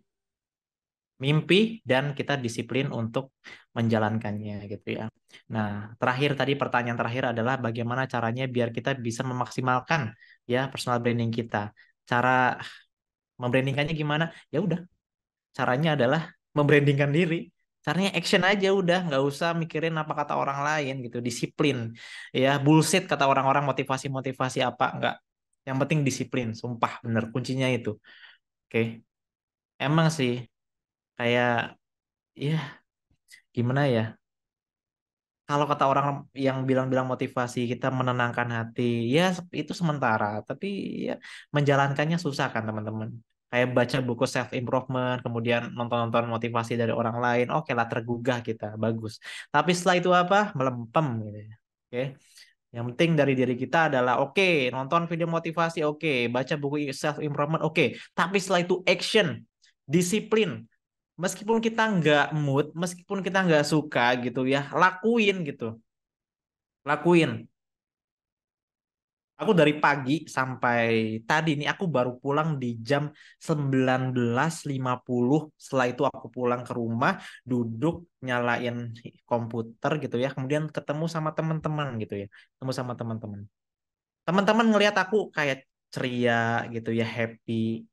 mimpi dan kita disiplin untuk menjalankannya gitu ya. Nah, terakhir tadi pertanyaan terakhir adalah bagaimana caranya biar kita bisa memaksimalkan ya personal branding kita. Cara membrandingkannya gimana? Ya udah, caranya adalah membrandingkan diri. Caranya action aja udah, nggak usah mikirin apa kata orang lain gitu. Disiplin, ya bullshit kata orang-orang motivasi-motivasi apa nggak. Yang penting disiplin, sumpah bener kuncinya itu. Oke, emang sih kayak ya gimana ya? Kalau kata orang yang bilang-bilang motivasi kita menenangkan hati, ya itu sementara, tapi ya menjalankannya susah kan teman-teman. Kayak baca buku self improvement, kemudian nonton-nonton motivasi dari orang lain, oke lah tergugah kita, bagus. Tapi setelah itu apa? Melempem gitu ya. Oke. Yang penting dari diri kita adalah oke, nonton video motivasi, oke, baca buku self improvement, oke. Tapi setelah itu action, disiplin. Meskipun kita nggak mood, meskipun kita nggak suka gitu ya, lakuin gitu, lakuin. Aku dari pagi sampai tadi nih aku baru pulang di jam 19.50. Setelah itu aku pulang ke rumah, duduk nyalain komputer gitu ya, kemudian ketemu sama teman-teman gitu ya, ketemu sama teman-teman. Teman-teman ngelihat aku kayak ceria gitu ya, happy.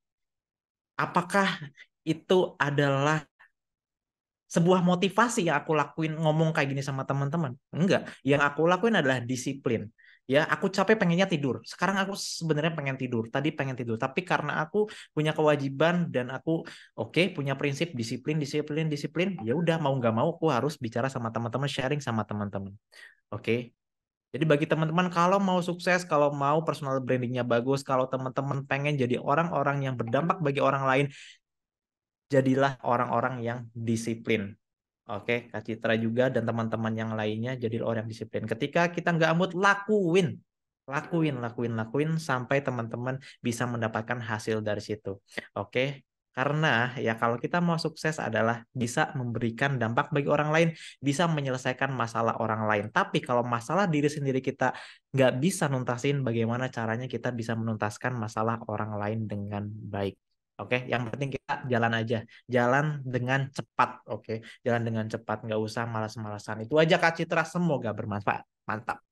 Apakah itu adalah sebuah motivasi yang aku lakuin ngomong kayak gini sama teman-teman? Enggak. Yang aku lakuin adalah disiplin. Ya, aku capek pengennya tidur. Sekarang aku sebenarnya pengen tidur. Tadi pengen tidur, tapi karena aku punya kewajiban dan aku oke punya prinsip disiplin, disiplin, disiplin. Ya udah mau nggak mau aku harus bicara sama teman-teman, sharing sama teman-teman. Oke. Jadi bagi teman-teman kalau mau sukses, kalau mau personal brandingnya bagus, kalau teman-teman pengen jadi orang-orang yang berdampak bagi orang lain, jadilah orang-orang yang disiplin. Oke, Kak Citra juga dan teman-teman yang lainnya jadi orang yang disiplin. Ketika kita nggak mood, lakuin. Lakuin, lakuin, lakuin sampai teman-teman bisa mendapatkan hasil dari situ. Oke, karena ya kalau kita mau sukses adalah bisa memberikan dampak bagi orang lain, bisa menyelesaikan masalah orang lain. Tapi kalau masalah diri sendiri kita nggak bisa nuntasin, bagaimana caranya kita bisa menuntaskan masalah orang lain dengan baik. Oke, yang penting kita jalan aja, jalan dengan cepat. Oke, jalan dengan cepat, nggak usah malas-malasan. Itu aja Kak Citra, semoga bermanfaat. Mantap.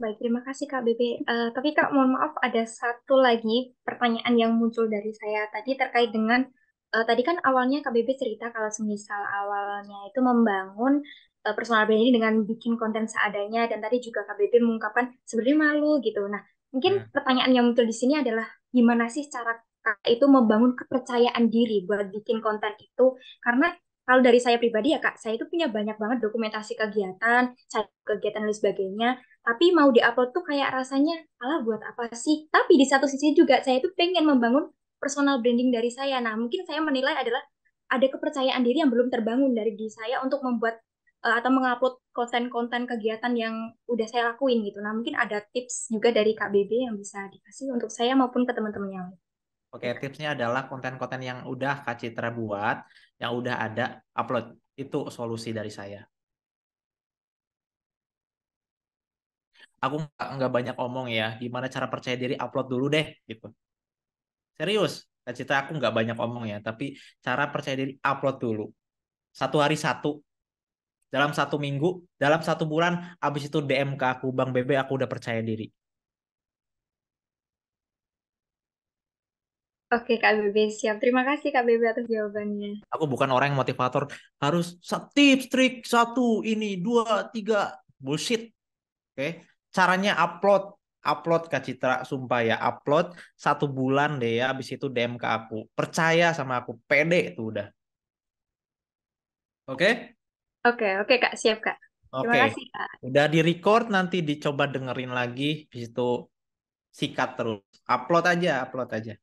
Baik, terima kasih Kak Bebe. Tapi Kak, mohon maaf ada satu lagi pertanyaan yang muncul dari saya tadi terkait dengan tadi kan awalnya Kak Bebe cerita kalau semisal awalnya itu membangun personal branding dengan bikin konten seadanya dan tadi juga Kak Bebe mengungkapkan sebenarnya malu gitu. Nah, mungkin Hmm. pertanyaan yang muncul di sini adalah gimana sih cara Kak itu membangun kepercayaan diri buat bikin konten itu? Karena kalau dari saya pribadi ya Kak, saya itu punya banyak banget dokumentasi kegiatan, kegiatan dan lain sebagainya tapi mau diupload tuh kayak rasanya alah buat apa sih, tapi di satu sisi juga saya tuh pengen membangun personal branding dari saya. Nah mungkin saya menilai adalah ada kepercayaan diri yang belum terbangun dari diri saya untuk membuat atau mengupload konten-konten kegiatan yang udah saya lakuin gitu. Nah mungkin ada tips juga dari Kak BB yang bisa dikasih untuk saya maupun ke teman-teman yang lain. Oke, tipsnya adalah konten-konten yang udah Kak Citra buat, yang udah ada, upload. Itu solusi dari saya. Aku nggak banyak omong ya, gimana cara percaya diri, upload dulu deh, gitu. Serius, Kak Citra aku nggak banyak omong ya, tapi cara percaya diri, upload dulu. Satu hari satu, dalam 1 minggu, dalam 1 bulan, abis itu DM ke aku, Bang Bebe, aku udah percaya diri. Oke Kak BB siap. Terima kasih Kak BB atas jawabannya. Aku bukan orang yang motivator, harus tips, trik, 1, 2, 3, bullshit. Oke, caranya upload, upload Kak Citra, sumpah ya, upload 1 bulan deh ya, habis itu DM ke aku, percaya sama aku, pede itu udah. Oke, Oke, oke Kak, siap Kak. Terima oke, kasih Kak. udah di record nanti dicoba dengerin lagi, habis itu sikat terus, upload aja, upload aja.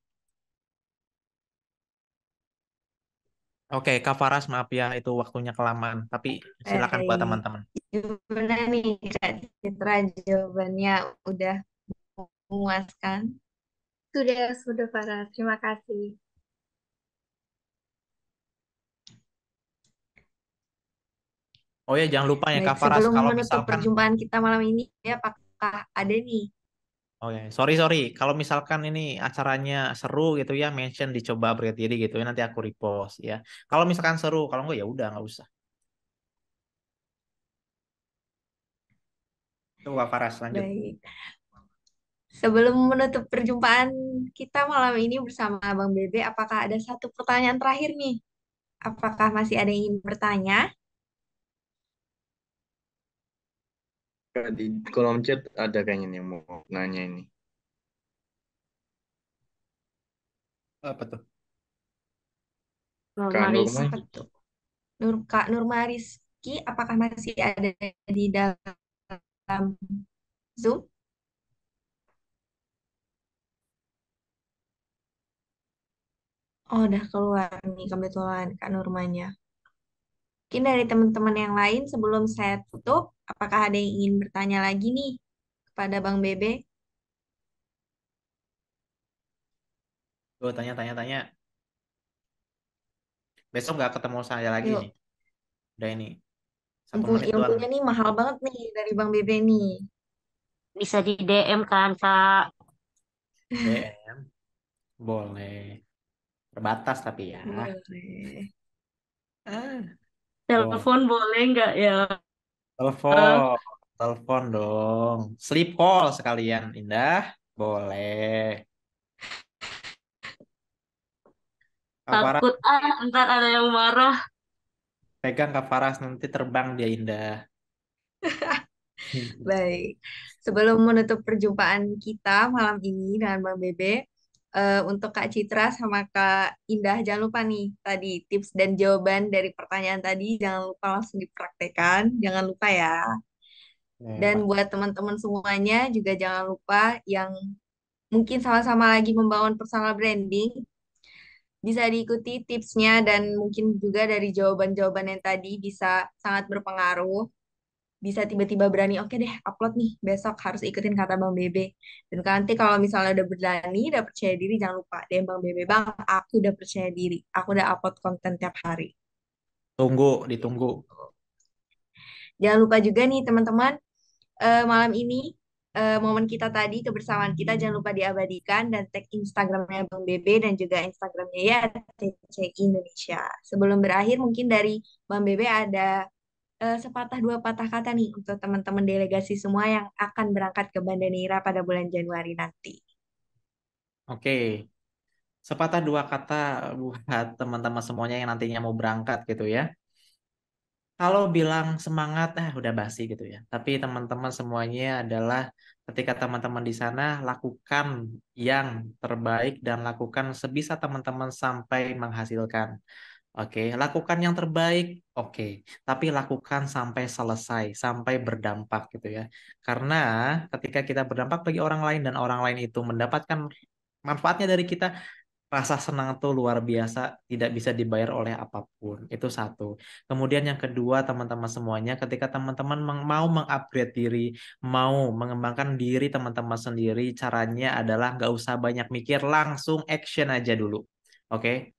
Oke, Kak Faras, maaf ya itu waktunya kelamaan, tapi silakan buat Baik. teman-teman. Gimana nih Kak Citra jawabannya udah memuaskan? Sudah Farah. Terima kasih. Oh ya, jangan lupa ya Baik, Kak Faras, sebelum kalau menutup misalkan perjumpaan kita malam ini, ya apakah ada nih? oh ya, sorry sorry. Kalau misalkan ini acaranya seru gitu ya, mention dicoba upgrade diri gitu ya, nanti aku repost ya. Kalau misalkan seru, kalau enggak ya udah nggak usah. Tuh Kak Faras lanjut. Baik. Sebelum menutup perjumpaan kita malam ini bersama Bang Bebe, apakah ada satu pertanyaan terakhir nih? Apakah masih ada yang ingin bertanya? Di kolom chat ada kayaknya yang mau nanya ini. Apa tuh? Kak Nurmaris. Nurma. Apa tuh? Kak Nurmariski, apakah masih ada di dalam Zoom? Oh, udah keluar nih kebetulan Kak Nurmanya. Mungkin dari teman-teman yang lain sebelum saya tutup, apakah ada yang ingin bertanya lagi nih kepada Bang Bebe? Tuh, tanya. Besok nggak ketemu saya lagi nih. Yuk, Udah ini. Satu mumpung menit doang. ilmunya nih mahal banget nih dari Bang Bebe nih. Bisa di DM kan, Kak? DM. Boleh. Terbatas tapi ya. Boleh. Ah, boleh. Telepon boleh nggak ya? Telepon. Telepon dong. Sleep call sekalian, Indah. Boleh. Kak Farah, Takut ntar ada yang marah. pegang Kak Faras nanti terbang dia, Indah. Baik. Sebelum menutup perjumpaan kita malam ini dengan Bang Bebe, untuk Kak Citra sama Kak Indah, jangan lupa nih tadi tips dan jawaban dari pertanyaan tadi, jangan lupa langsung dipraktekkan, jangan lupa ya. Dan Pasti. buat teman-teman semuanya juga jangan lupa yang mungkin sama-sama lagi membangun personal branding, bisa diikuti tipsnya dan mungkin juga dari jawaban-jawaban yang tadi bisa sangat berpengaruh, bisa tiba-tiba berani, oke deh upload nih besok harus ikutin kata Bang Bebe. Dan nanti kalau misalnya udah berani, udah percaya diri, jangan lupa DM Bang Bebe, Bang aku udah percaya diri, aku udah upload konten tiap hari. Tunggu, ditunggu. Jangan lupa juga nih teman-teman, malam ini momen kita tadi, kebersamaan kita jangan lupa diabadikan dan tag Instagramnya Bang Bebe dan juga Instagramnya ya TCI Indonesia. Sebelum berakhir mungkin dari Bang Bebe ada sepatah dua patah kata nih untuk teman-teman delegasi semua yang akan berangkat ke Banda Neira pada bulan Januari nanti. Oke. Sepatah dua kata buat teman-teman semuanya yang nantinya mau berangkat gitu ya. Kalau bilang semangat, udah basi gitu ya. Tapi teman-teman semuanya adalah ketika teman-teman di sana, lakukan yang terbaik dan lakukan sebisa teman-teman sampai menghasilkan. Oke, lakukan yang terbaik, oke. Tapi lakukan sampai selesai, sampai berdampak gitu ya. Karena ketika kita berdampak bagi orang lain dan orang lain itu mendapatkan manfaatnya dari kita, rasa senang tuh luar biasa, tidak bisa dibayar oleh apapun. Itu satu. Kemudian yang kedua, teman-teman semuanya, ketika teman-teman mau mengupgrade diri, mau mengembangkan diri teman-teman sendiri, caranya adalah nggak usah banyak mikir, langsung action aja dulu. Oke?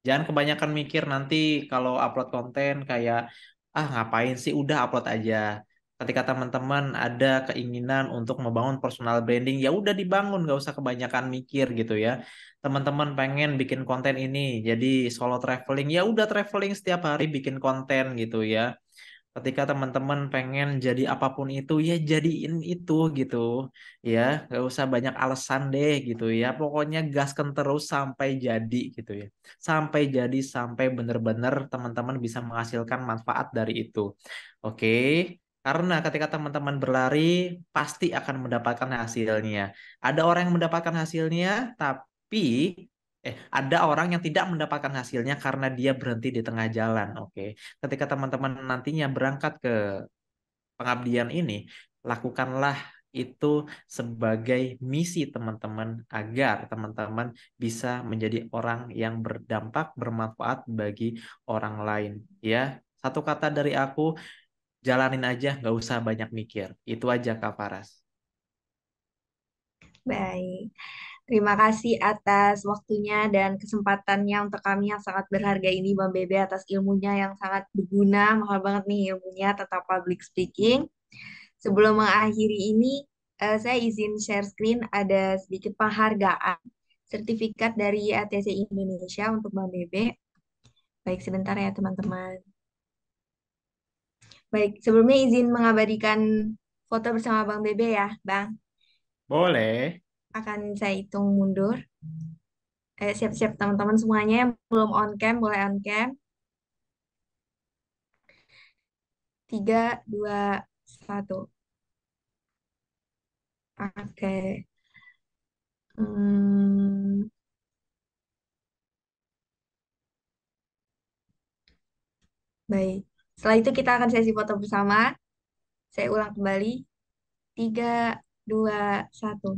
Jangan kebanyakan mikir nanti kalau upload konten kayak, ngapain sih, udah upload aja. Ketika teman-teman ada keinginan untuk membangun personal branding, ya udah dibangun, nggak usah kebanyakan mikir gitu ya. Teman-teman pengen bikin konten ini, jadi solo traveling, ya udah traveling setiap hari bikin konten gitu ya. Ketika teman-teman pengen jadi apapun itu, ya jadiin itu gitu ya. Nggak usah banyak alasan deh gitu ya. Pokoknya gaskan terus sampai jadi gitu ya. Sampai jadi, sampai benar-benar teman-teman bisa menghasilkan manfaat dari itu. Oke. Karena ketika teman-teman berlari, pasti akan mendapatkan hasilnya. Ada orang yang mendapatkan hasilnya, tapi ada orang yang tidak mendapatkan hasilnya karena dia berhenti di tengah jalan. Oke. Ketika teman-teman nantinya berangkat ke pengabdian ini, lakukanlah itu sebagai misi teman-teman agar teman-teman bisa menjadi orang yang berdampak, bermanfaat bagi orang lain. Ya, satu kata dari aku, jalanin aja, nggak usah banyak mikir. Itu aja Kak Faras. Baik, terima kasih atas waktunya dan kesempatannya untuk kami yang sangat berharga ini Bang Bebe, atas ilmunya yang sangat berguna, mahal banget nih ilmunya tentang public speaking. Sebelum mengakhiri ini, saya izin share screen ada sedikit penghargaan sertifikat dari ATC Indonesia untuk Bang Bebe. Baik, sebentar ya teman-teman. Baik, sebelumnya izin mengabadikan foto bersama Bang Bebe ya, Bang. Boleh. Akan saya hitung mundur. Siap-siap teman-teman semuanya yang belum on cam, boleh on cam. 3, 2, 1. Oke. Hmm, Baik. Setelah itu kita akan sesi foto bersama. Saya ulang kembali. 3, 2, 1.